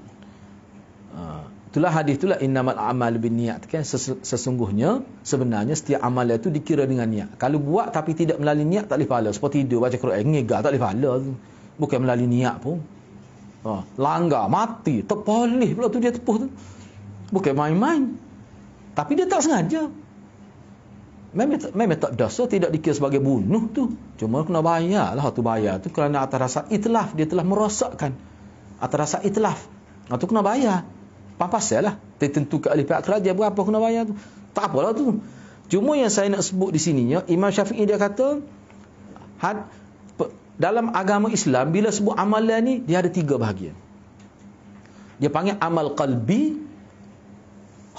itulah hadis, itulah innamal a'malu binniyat, kan, sesungguhnya sebenarnya setiap amal itu dikira dengan niat. Kalau buat tapi tidak melalui niat, tak boleh pahala. Seperti tidur, baca Quran, ngegar, tak boleh pahala tu. Bukan melalui niat pun. Langgar, mati, terpoleh pula tu dia tepuh tu. Bukan main-main. Tapi dia tak sengaja. Memang tak dosa, tidak dikira sebagai bunuh tu. Cuma kena bayar lah tu, bayar tu kerana atas rasa itlaf, dia telah merosakkan. Atas rasa itlaf, tu kena bayar. Pasal lah, ditentukan oleh pihak kerajaan berapa kena bayar tu. Tak apalah tu. Cuma yang saya nak sebut di sininya, Imam Syafi'i dia kata, dalam agama Islam, bila sebut amalan ni, dia ada 3 bahagian. Dia panggil amal qalbi,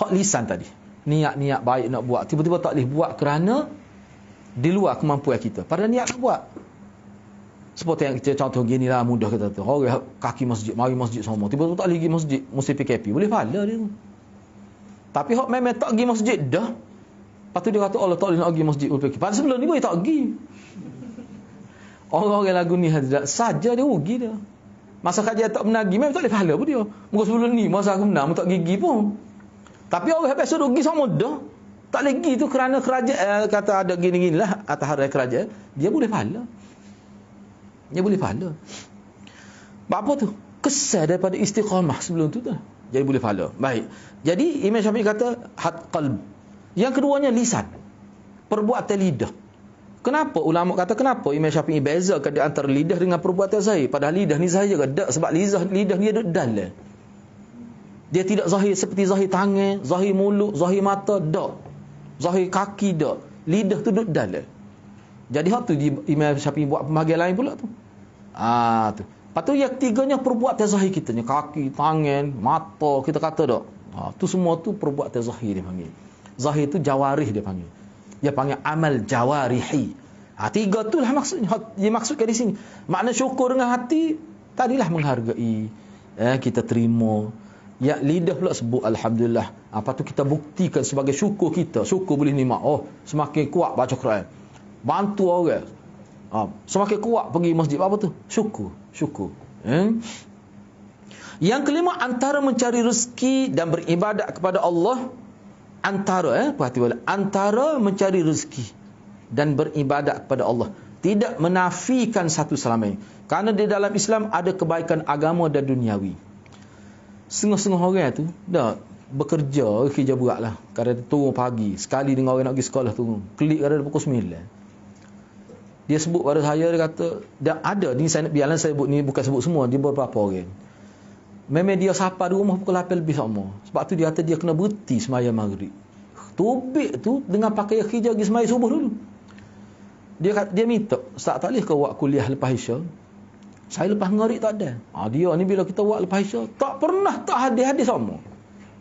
hak lisan tadi. Niat-niat baik nak buat, tiba-tiba tak boleh buat kerana di luar kemampuan kita. Padahal niat nak buat. Seperti yang kita contoh gini lah, mudah kita tu. Orang kaki masjid, mari masjid semua. Tiba-tiba tak boleh pergi masjid, mesti PKP. Boleh pahala dia tu. Tapi hak memang tak pergi masjid dah. Lepas tu dia kata, Allah tak boleh nak pergi masjid PKP. Padahal sebelum ni boleh tak pergi. Orang-orang lagu ni saja dia rugi dia. Masa kajian tak menagi, memang tak boleh pahala pun dia. Muka sebelum ni, masa aku menang, tak gigi pun. Tapi orang yang biasa rugi sama dah. Tak boleh pergi tu kerana kerajaan kata ada gini-gini lah atas hari kerajaan. Dia boleh pahala. Dia boleh pahala. Apa tu? Kesal daripada istiqamah sebelum tu dah. Jadi boleh pahala. Baik. Jadi Imam Syafi'i kata had qalb. Yang keduanya lisan. Perbuatan lidah. Kenapa ulama kata kenapa Imam Syafi'i bezakan di antara lidah dengan perbuatan zahir? Padahal lidah ni zahir ke? Tak, sebab lidah ni ada dalam. Dia tidak zahir seperti zahir tangan, zahir mulut, zahir mata, tak. Zahir kaki, tak. Lidah tu duduk dalam. Jadi hak tu Imam Syafi'i buat pembahagian lain pula tu. Tu. Lepas tu yang ketiganya perbuatan zahir kita ni, kaki, tangan, mata, kita kata tak. Tu semua tu perbuatan zahir dia panggil. Zahir tu jawarih dia panggil. Dia panggil amal jawarihi. 3 tu lah maksudnya. Dia maksudkan di sini. Makna syukur dengan hati, tadilah menghargai. Kita terima. Ya, lidah pula sebut alhamdulillah. Apa tu kita buktikan sebagai syukur kita. Syukur boleh nikmat. Semakin kuat baca Quran. Bantu orang. Semakin kuat pergi masjid. Apa tu? Syukur. Yang kelima, antara mencari rezeki dan beribadat kepada Allah. Antara mencari rezeki dan beribadat kepada Allah, tidak menafikan satu sama lain. Kerana di dalam Islam ada kebaikan agama dan duniawi. Setengah-setengah orang tu dah kerja berat lah. Kadang turun pagi, sekali dengan orang nak pergi sekolah turun, klik kadang pukul 9. Dia sebut pada saya, dia kata dah ada ni, saya biarlah saya sebut ni, bukan sebut semua, dia beberapa orang. Memang dia sapa di rumah pukul 8 lebih sama. Sebab tu dia kata dia kena berhenti sembahyang maghrib. Tubik tu dengan pakai hijab pergi sembahyang subuh dulu. Dia minta, "Ustaz, tak boleh ke buat kuliah lepas Isya?" Saya lepas maghrib tak ada. Dia ni bila kita buat lepas Isya, tak pernah tak hadis-hadis sama.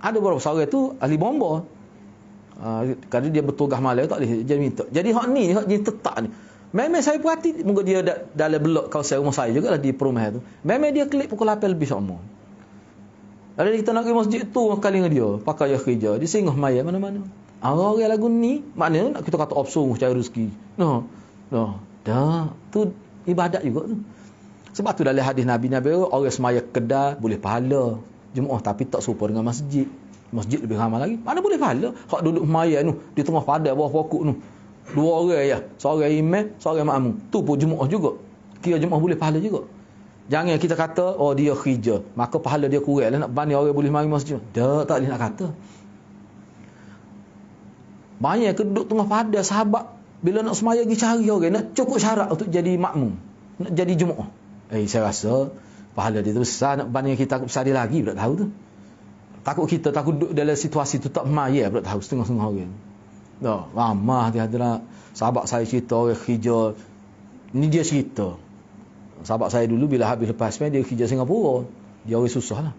Ada beberapa seorang tu ahli bomba. Kerana dia bertugas malam tak boleh, dia minta. Jadi hak ni, hak dia tetap ni. Memang saya perhati, moga dia dalam blok kawasan rumah saya juga lah di perumahan tu. Memang dia klik pukul 8 lebih sama. Ada kita nak pergi masjid tu kali dengan dia, pakai kerja, dia singgah maya mana-mana. Orang lagu ni, maknanya nak kita kata opsung cari rezeki. Dah, tu ibadat juga tu. Sebab tu dalam hadis Nabi orang semaya kedai boleh pahala Jumaat, tapi tak serupa dengan masjid. Masjid lebih ramai lagi. Mana boleh pahala? Hak duduk semaya tu di tengah padang bawah pokok tu. 2 orang ya, seorang imam, seorang makmum. Tu pun Jumaat juga. Kira Jumaat boleh pahala juga. Jangan kita kata dia kerja, maka pahala dia kurang lah, nak banding orang boleh mari masjid. Tak boleh nak kata. Banyak duduk tengah padang sahabat bila nak semaya pergi cari orang, nak cukup syarat untuk jadi makmum, nak jadi Jumaat. Saya rasa Pahala dia tu besar, nak banding kita takut besar dia lagi, tak tahu tu. Takut kita, takut duduk dalam situasi tu tak maya, tak tahu setengah-setengah orang. Dah, ramah dia adalah sahabat saya cerita orang kerja. Ni dia cerita. Sahabat saya dulu bila habis lepas dia kerja Singapura. Dia orang susah lah.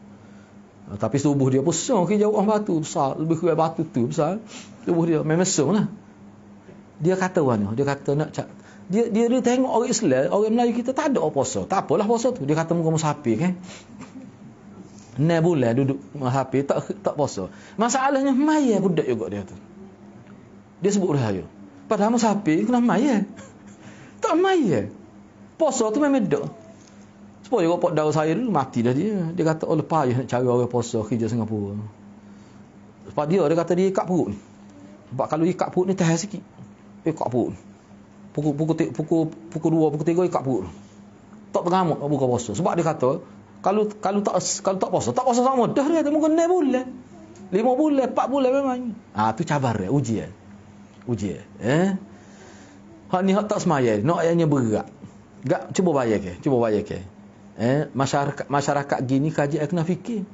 Tapi tubuh dia pusing kerja orang batu besar, lebih kurang batu tu besar. Tubuh dia memang mesum lah. Dia kata mana? Dia kata nak dia tengok orang Islam, orang Melayu kita tak ada puasa. Tak apalah puasa tu. Dia kata muka musafir kan. 6 bulan duduk musafir tak puasa. Masalahnya maya budak juga dia tu. Dia sebut dia. Padahal musafir kena maya. Tak maya. Puasa tu memang dak. Supaya kau pot daun saya dulu mati dah dia. Dia kata oh lepas nak cari orang puasa kerja Singapura. Sebab dia kata dia ikat perut ni. Sebab kalau ikat perut ni tahan sikit. Ikat perut. Pukul 2, pukul 3 ikat perut. Tak pengamuk nak buka puasa. Sebab dia kata kalau tak puasa sama dah dia kata mungkin 6 bulan. 5 bulan, 4 bulan memang. Tu cabar dia, ujian. Hak ni hak tak semaya, nak ayatnya berat. Gak cuba bayar ke. Masyarakat gini kajian kena fikir.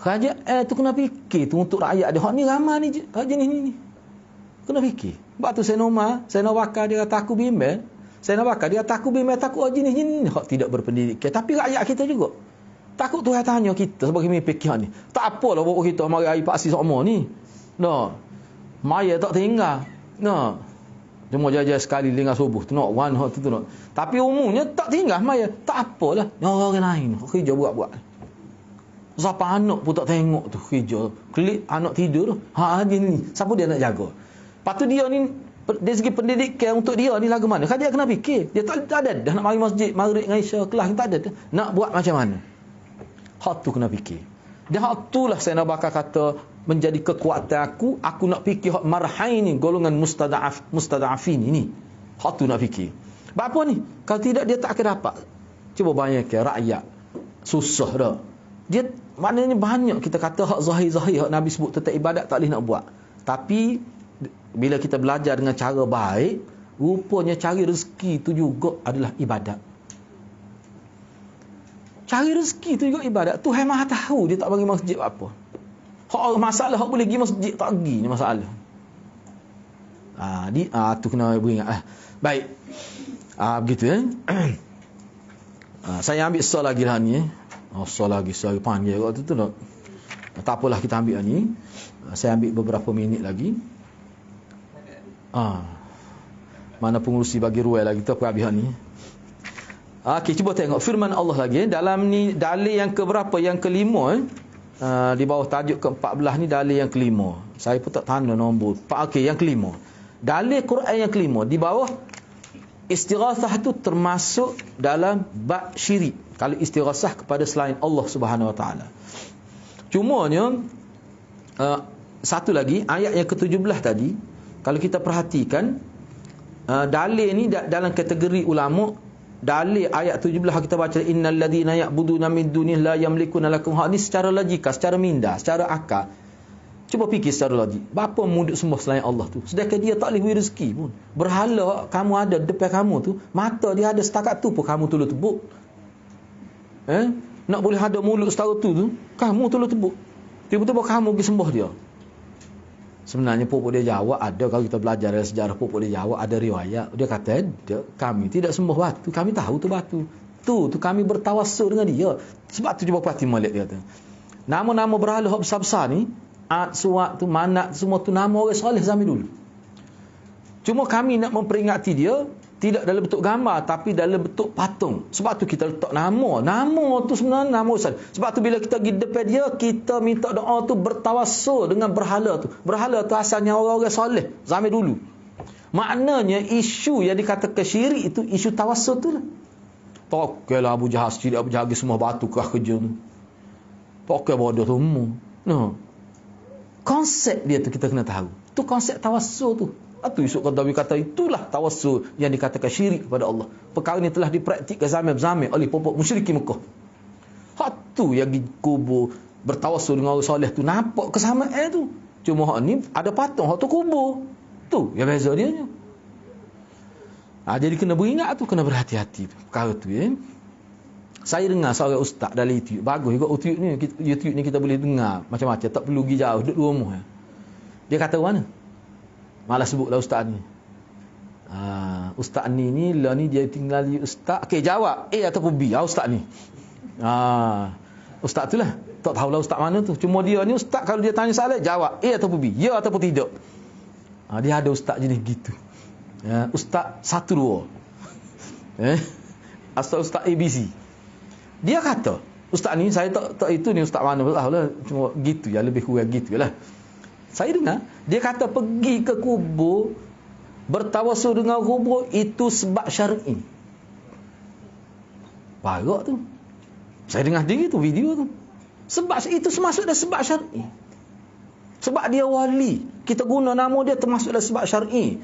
Kajian tu kena fikir tu untuk rakyat dia. Hak ni ramai ni kajian ni. Kena fikir. Sebab tu saya nak bakar dia kata aku bimbel. Saya nak bakar dia kata aku bimbel takut jenis-jenis hak tidak berpendidikan. Tapi rakyat kita juga. Takut Tuhan tanya kita sebagai pemimpin hak ni. Tak apalah bawa kita mari air paksi semua ni. Nah. Maya tak tinggal. Nah. Cuma jajan sekali dengan subuh tu nak one hot tu nak. Tapi umumnya tak tinggal maya. Tak apalah. Orang lain kerja buat-buat. Siapa anak pun tak tengok tu kerja. Klik anak tidur tu. Dia ni. Siapa dia nak jaga? Lepas tu dia ni dari segi pendidikan untuk dia ni lagu mana? Kan dia kena fikir. Dia tak ada dah nak mari masjid, maghrib dengan isya, kelas tak ada dah. Nak buat macam mana? Hak tu kena fikir. Dan hak tu lah saya nak bakal kata menjadi kekuatan aku nak fikir hak marhain ni, golongan mustada'afin ini. Hak tu nak fikir. Apa ni? Kalau tidak dia tak akan dapat. Cuba bayangkan rakyat susah dah. Dia maknanya banyak kita kata hak zahir-zahir hak Nabi sebut tentang ibadat tak boleh nak buat. Tapi bila kita belajar dengan cara baik, rupanya cari rezeki itu juga adalah ibadat. Cari rezeki itu juga ibadat. Tuhan Maha tahu dia tak bagi masjid apa. Hak masalah hak boleh pergi masjid tak pergi ni masalah. Tu kena beringat. Baik. Begitu saya ambil soal lagi lah ni. Soal lagi panjang waktu tu nak. Tak apalah kita ambil ni. Saya ambil beberapa minit lagi. Mana pengurusi bagi ruai lagi tu apa habis ni. Okey, cuba tengok firman Allah lagi dalam ni dalil yang keberapa? Yang kelima di bawah tajuk ke-14 ni dalil yang kelima. Saya pun tak tanda nombor. Okey, yang kelima. Dalil Quran yang kelima di bawah istighatsah tu termasuk dalam bab syirik. Kalau istighatsah kepada selain Allah Subhanahu Wa Taala. Cumanya satu lagi ayat yang ke-17 tadi kalau kita perhatikan dalil ni dalam kategori ulama, dalil ayat 17 kita baca innal ladzina ya'buduna min dunihi la yamlikuna lakum ha, ni secara logika, secara minda, secara akal. Cuba fikir secara logik. Bapa munduk sembah selain Allah tu. Sedangkan dia tak boleh beri rezeki pun. Berhala kamu ada depan kamu tu, mata dia ada setakat tu pun kamu tolong tebuk. Nak boleh ada mulut setara tu kamu tolong tebuk. Tiba-tiba kamu pergi sembah dia. Sebenarnya pupuk dia jawab ada, kalau kita belajar dari sejarah pupuk dia jawab ada riwayat. Dia kata kami tidak sembah batu, kami tahu tu batu. Tu kami bertawassul dengan dia. Sebab tu cuba perhati Malik dia kata. Nama-nama berhala hak besar-besar ni, Suwak tu, Manat, semua tu nama orang soleh zaman dulu. Cuma kami nak memperingati dia tidak dalam bentuk gambar tapi dalam bentuk patung. Sebab tu kita letak nama. Nama tu sebenarnya nama Ustaz. Sebab tu bila kita pergi depan dia, kita minta doa tu bertawassul dengan berhala tu. Berhala tu asalnya orang-orang soleh zaman dulu. Maknanya isu yang dikatakan syirik itu isu tawassul tu lah. Pakailah Abu Jahal, syirik Abu Jahal semua batu kerah kerja tu. Pakai bodoh tu semua. No. Konsep dia tu kita kena tahu. Tu konsep tawassul tu. Itu Yusuf Qaradawi kata itulah tawassul yang dikatakan syirik kepada Allah. Perkara ini telah dipraktikkan zaman-zaman oleh pokok musyrikin Mekah. Hak tu yang dikubur bertawassul dengan orang soleh tu nampak kesamaan tu. Cuma hak ni ada patung, hak tu kubur. Tu yang beza dia. Jadi kena beringat tu, kena berhati-hati perkara tu Saya dengar seorang ustaz dalam YouTube. Bagus juga YouTube ni kita boleh dengar macam-macam. Tak perlu pergi jauh, duduk rumah. Dia kata mana? Malah sebutlah ustaz ni. Ustaz ni lah ni dia tinggal di ustaz. Okey, jawab A ataupun B. Ustaz ni. Ustaz tu lah. Tak tahulah ustaz mana tu. Cuma dia ni ustaz, kalau dia tanya soalan, jawab A ataupun B. Ya ataupun tidak. Dia ada ustaz jenis gitu. Ustaz 1-2. Ustaz ABC. Dia kata, ustaz ni saya tak itu ni ustaz mana lah, cuma gitu ya, lebih kurang gitu lah. Saya dengar dia kata pergi ke kubur, bertawassul dengan kubur itu sebab syar'i. Bagus tu. Saya dengar dia tu video tu. Sebab itu termasuk dah sebab syar'i. Sebab dia wali, kita guna nama dia termasuk dah sebab syar'i.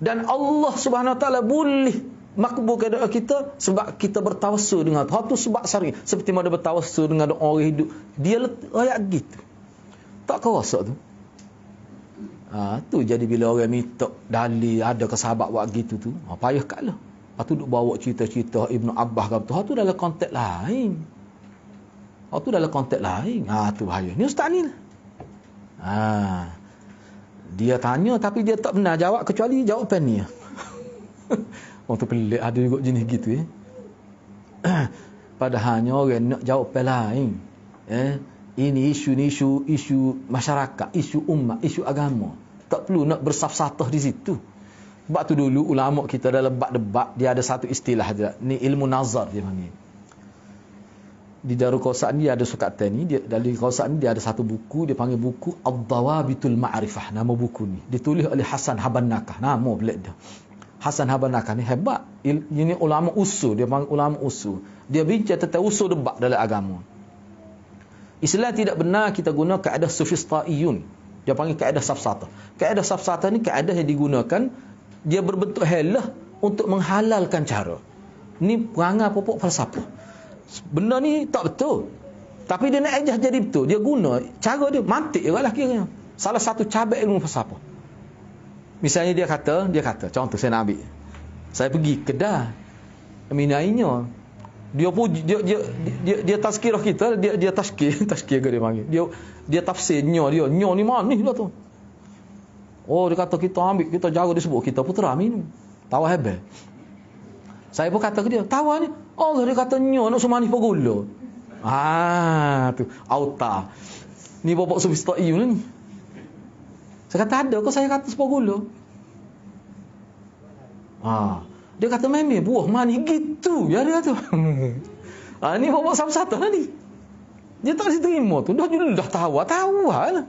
Dan Allah Subhanahu Wa Taala boleh makbulkan doa kita sebab kita bertawassul dengan Tuhan. Tu sebab syar'i. Seperti mana bertawassul dengan doa orang hidup. Dia ayat gitu. Tak kau rasa tu? Tu jadi bila orang minta dalil ada ke sahabat buat gitu tu, payah katlah. Lepas tu duk bawa cerita-cerita Ibnu Abbas ke tu. Tu dalam konteks lain. Tu dalam konteks lain. Tu bahaya. Ni ustaz ni lah. Dia tanya tapi dia tak benar jawab kecuali jawapan ni. Tu pelik, ada juga jenis gitu Padahalnya orang nak jawapan lain. Ini isu masyarakat, isu umat, isu agama. Tak perlu nak bersafsatah di situ. Sebab tu dulu ulama kita dalam debat dia ada satu istilah dia. Ni ilmu nazar dia panggil. Di Darul Qausaan dia ada sukatan ni, dia dari Qausaan ni dia ada satu buku, dia panggil buku Ad-Dawabitul Ma'rifah. Nama buku ni ditulis oleh Hasan Habannakah. Nama pelik dia. Hasan Habannakah ni hebat. Ini ulama usul, dia panggil ulama usul. Dia bincang tentang usul debat dalam agama. Islam tidak benar kita guna kaedah sufista'iyun. Dia panggil kaedah safsatah. Kaedah safsatah ni kaedah yang digunakan, dia berbentuk halah untuk menghalalkan cara. Ni perangai pokok falsafah. Benda ni tak betul. Tapi dia nak ejah jadi betul. Dia guna cara dia, mantik juga lah kiranya. Salah satu cabang ilmu falsafah. Misalnya dia kata, contoh saya nak ambil. Saya pergi Kedah, minainya. Dia puji, dia tazkirah kita, dia tazkir ke dia panggil. Dia tafsir nyo ni manis lah tu. Dia kata kita ambil, kita jaga dia sebut kita putera minum. Tawa hebat. Saya pun kata ke dia, tawa ni. Allah dia kata nyo nak semanis pegula. Tu auta. Ni bapak sufistoi ni. Saya kata ada kau, saya kata sepogula. Dia kata memang buah manis gitu. Ya dia kata. Ni bawa satu-satu tadi. Dia tak boleh terima tu. Dah tahu lah.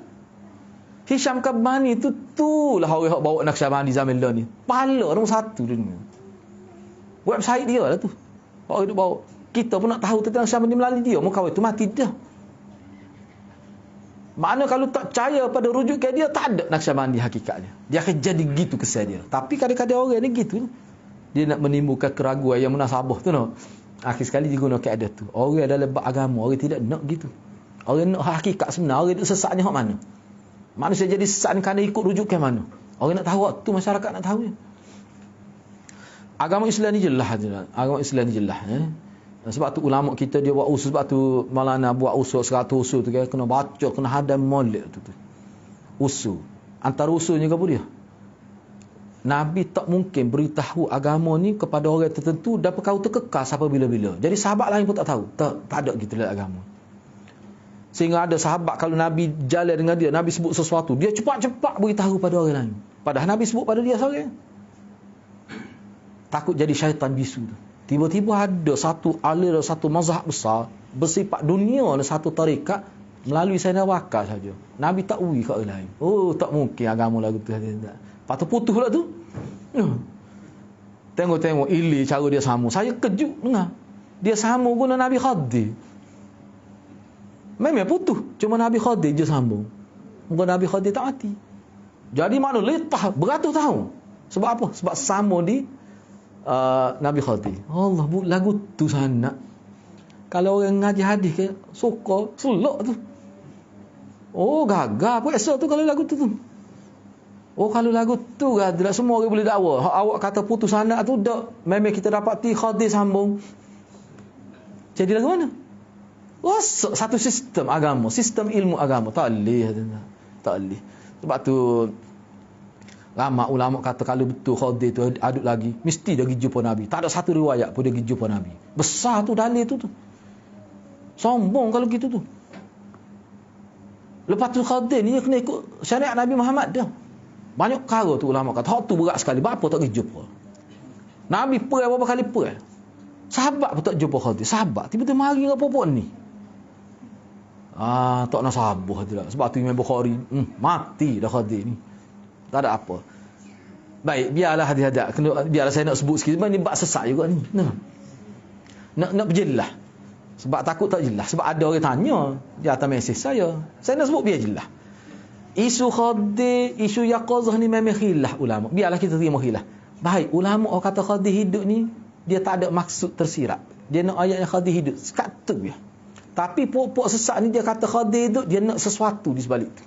Hisham Kabani tu lah orang yang bawa Naqsyabandi zaman ni. Pala nombor 1 dunia. Website dia lah tu. Orang dia bawa. Kita pun nak tahu tentang Naqsyabandi melalui dia. Muka itu mati dah. Makna kalau tak percaya pada rujukan dia, tak ada Naqsyabandi hakikatnya. Dia akan jadi gitu kesan dia. Tapi kadang-kadang orang ni gitu. Dia nak menimbulkan keraguan yang munasabah tu. No? Akhir sekali digunakan ada tu. Orang dalam agama, orang tidak nak gitu. Orang nak hakikat sebenar. Orang nak sesatnya hak mana? Manusia jadi sesat ni kerana ikut rujukan mana? Orang nak tahu tu, masyarakat nak tahu. Agama Islam ni jelas. Agama Islam ni jelas. Sebab tu ulama kita dia buat usul, sebab tu Maulana buat usul 100 usul tu, kena baca, kena hadam molek tu. Usul. Antara usulnya apa dia? Nabi tak mungkin beritahu agama ni kepada orang tertentu dan perkara terkekal sampai bila-bila. Jadi sahabat lain pun tak tahu. Tak ada gitu dalam agama. Sehingga ada sahabat kalau Nabi jalan dengan dia, Nabi sebut sesuatu, dia cepat-cepat beritahu pada orang lain. Padahal Nabi sebut pada dia seorang. Takut jadi syaitan bisu tu. Tiba-tiba ada satu aliran, satu mazhab besar bersifat dunia dan satu tarikat melalui Sayyidina Bakar saja. Nabi tak ui kat orang lain. Tak mungkin agama lagu tu. Lepas tu putus pula tu. Tengok ili cara dia sambung. Saya kejut dengar. Dia sambung guna Nabi Khadir. Memang putus. Cuma Nabi Khadir je sambung. Muka Nabi Khadir tak mati. Jadi mana letah beratus tahun. Sebab apa? Sebab sambung di Nabi Khadir. Allah, lagu tu sana. Kalau orang ngaji hadis ke, suka, selok tu. Gagal apa esok tu kalau lagu tu. Kalau lagu tu tidak semua orang boleh dakwa. Awak kata putus anak tu dak, memang kita dapati Khadir sambung. Jadi lagu mana? Rosak satu sistem agama, sistem ilmu agama. Tak boleh. Tak boleh. Sebab tu lama ulama kata kalau betul Khadir tu aduk lagi, mesti dia pergi jumpa Nabi. Tak ada satu riwayat pun dia pergi jumpa Nabi. Besar tu dalil tu. Sombong kalau gitu tu. Lepas tu Khadir ni dia kena ikut syariat Nabi Muhammad dah. Banyak perkara tu ulama kata, hak tu berat sekali. Apa tak pergi jumpa? Nabi perang berapa kali perang? Sahabat pun tak jumpa Khadir. Sahabat tiba-tiba mari dengan popok ni. Tak nak sabar tu lah. Sebab tu Imam Bukhari mati dah Khadir ni. Tak ada apa. Baik, biarlah hati-hati. Biarlah saya nak sebut sikit. Sebab ni bab sesat juga ni. Nak berjelas. Sebab takut tak jelas. Sebab ada orang tanya di atas mesej saya. Saya nak sebut biar jelas. Isu Khadir, isu Yaqazah ni memang khilaf ulama. Biarlah kita terima khilaf. Baik, ulama orang kata Khadir hidup ni dia tak ada maksud tersirat. Dia nak ayat yang Khadir hidup. Kata je. Tapi pokok sesat ni dia kata Khadir hidup, dia nak sesuatu di sebalik tu.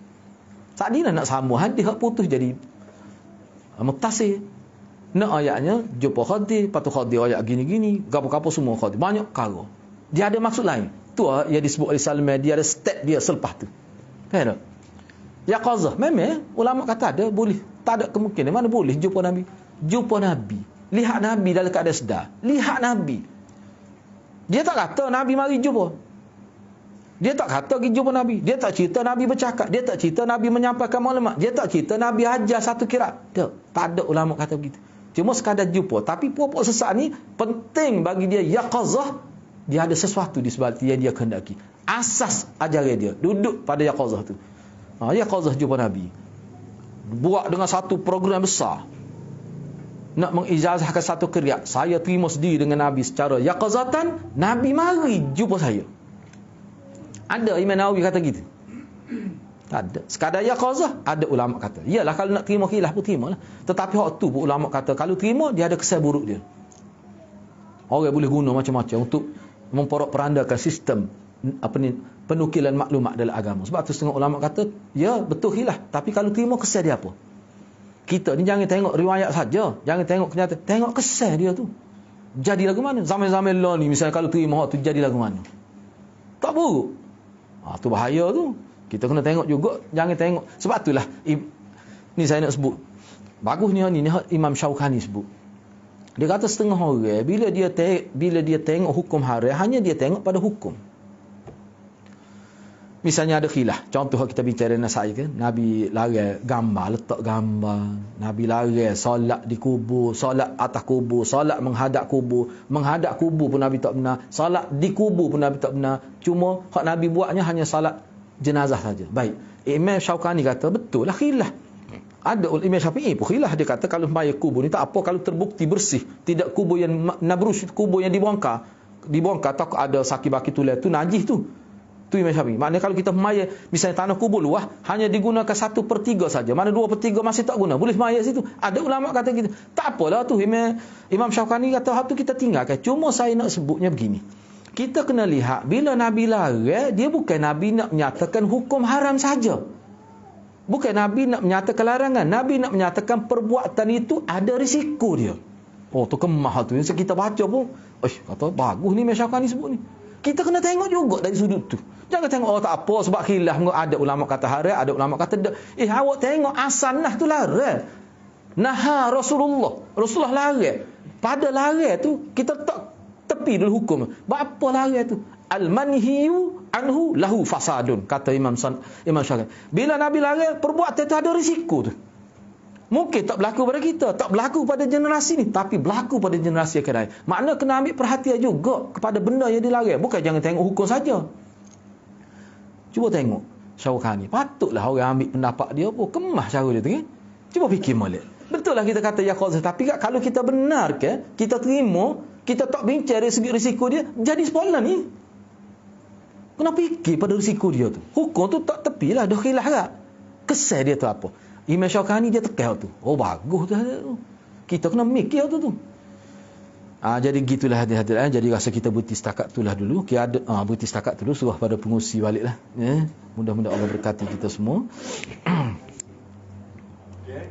Tak dia nak sambung hadis hak putus jadi mutasir. Nak ayatnya jumpa Khadir, lepas tu Khadir ayat gini-gini, gapo-gapo semua Khadir. Banyak perkara. Dia ada maksud lain. Tu yang disebut oleh Salman, dia ada step dia selepas tu. Faham tak? Yaqazah, memang ulama kata ada, boleh. Tak ada kemungkinan. Mana boleh jumpa Nabi? Jumpa Nabi. Lihat Nabi dalam keadaan sedar. Lihat Nabi. Dia tak kata Nabi mari jumpa. Dia tak kata pergi jumpa Nabi. Dia tak cerita Nabi bercakap. Dia tak cerita Nabi menyampaikan maklumat. Dia tak cerita Nabi ajar satu kiraat. Tak ada ulama kata begitu. Cuma sekadar jumpa. Tapi pokok sesat ni penting bagi dia yaqazah. Dia ada sesuatu di sebalik yang dia kehendaki. Asas ajaran dia duduk pada yaqazah tu. Yaqazah jumpa Nabi. Buat dengan satu program besar. Nak mengijazahkan satu kiriat. Saya terima sendiri dengan Nabi secara yaqazatan. Nabi mari jumpa saya. Ada Imam Nawawi kata gitu. Tak ada. Sekadar yaqazah, ada ulama kata. Iyalah kalau nak terima khilaf pun terimalah. Tetapi hak tu pun ulama kata kalau terima dia ada kesan buruk dia. Orang boleh guna macam-macam untuk memporak-perandakan sistem penukilan maklumat dalam agama. Sebab tu setengah ulama kata, ya betul khilaf, tapi kalau terima kesan dia apa? Kita ni jangan tengok riwayat saja, jangan tengok kenyataan, tengok kesan dia tu. Jadi lagu mana? Zaman-zaman law ni misalnya kalau terima hak tu jadi lagu mana? Tak buruk. Tu bahaya tu. Kita kena tengok juga, jangan tengok. Sebab itulah ni saya nak sebut. Bagusnya ni Imam Syaukani sebut. Dia kata setengah orang bila dia tengok hukum haram hanya dia tengok pada hukum. Misalnya ada khilaf. Contoh kita bicara nasai kan, Nabi larang gambar, letak gambar. Nabi larang solat di kubur, solat atas kubur, solat menghadap kubur. Menghadap kubur pun Nabi tak benar. Solat di kubur pun Nabi tak benar. Cuma hak Nabi buatnya hanya solat jenazah saja. Baik. Imam Syaukani kata betul lah khilaf. Ada Imam Syafi'i pun khilaf. Dia kata kalau mayat kubur ni tak apa kalau terbukti bersih. Tidak kubur yang nabrus, kubur yang dibongkar. Dibongkar tak ada saki-baki tulang tu najis tu. Tu Imam Syafi'i. Maknanya kalau kita mayat, misalnya tanah kubur luah, hanya digunakan 1/3 saja. Mana 2/3 masih tak guna. Boleh mayat situ. Ada ulama kata gitu. Tak apalah tu. Imam Syaukani kata hak tu kita tinggalkan. Cuma saya nak sebutnya begini. Kita kena lihat bila Nabi larang, dia bukan Nabi nak menyatakan hukum haram saja. Bukan Nabi nak menyatakan larangan. Nabi nak menyatakan perbuatan itu ada risiko dia. Tu kemah tu. Yang kita baca pun, kata bagus ni Imam Syaukani sebut ni. Kita kena tengok juga dari sudut tu. Jangan tengok tak apa sebab khilaf. Ada ulama kata haram, ada ulama kata tak. Awak tengok asalnya tu larang. Naha Rasulullah larang. Pada larang tu kita tak tepi dulu hukum. Apa larang tu? Al-manhiyu anhu lahu fasadun, kata Imam Syafi'i. Bila Nabi larang, perbuatan itu ada risiko tu. Mungkin tak berlaku pada kita, tak berlaku pada generasi ni, tapi berlaku pada generasi yang akan datang. Makna kena ambil perhatian juga kepada benda yang dilarang. Bukan jangan tengok hukum saja. Cuba tengok Syaukani. Patutlah orang ambil pendapat dia apa? Kemah cara dia tu kan? Cuba fikir molek. Betul lah kita kata yaqazah, tapi kalau kita benarkan, kita terima, kita tak bincang dari segi risiko dia, jadi sekolah ni. Kena fikir pada risiko dia tu. Hukum tu tak tepilah, dah khilaf tak? Kesan dia tu apa? Imam Syaukani dia tekan tu. Bagus tu. Kita kena mikir tu. Jadi gitulah hadirin. Jadi rasa kita berhenti setakat itulah dulu. Berhenti setakat dulu, suruh pada pengusi baliklah. Mudah-mudahan Allah berkati kita semua.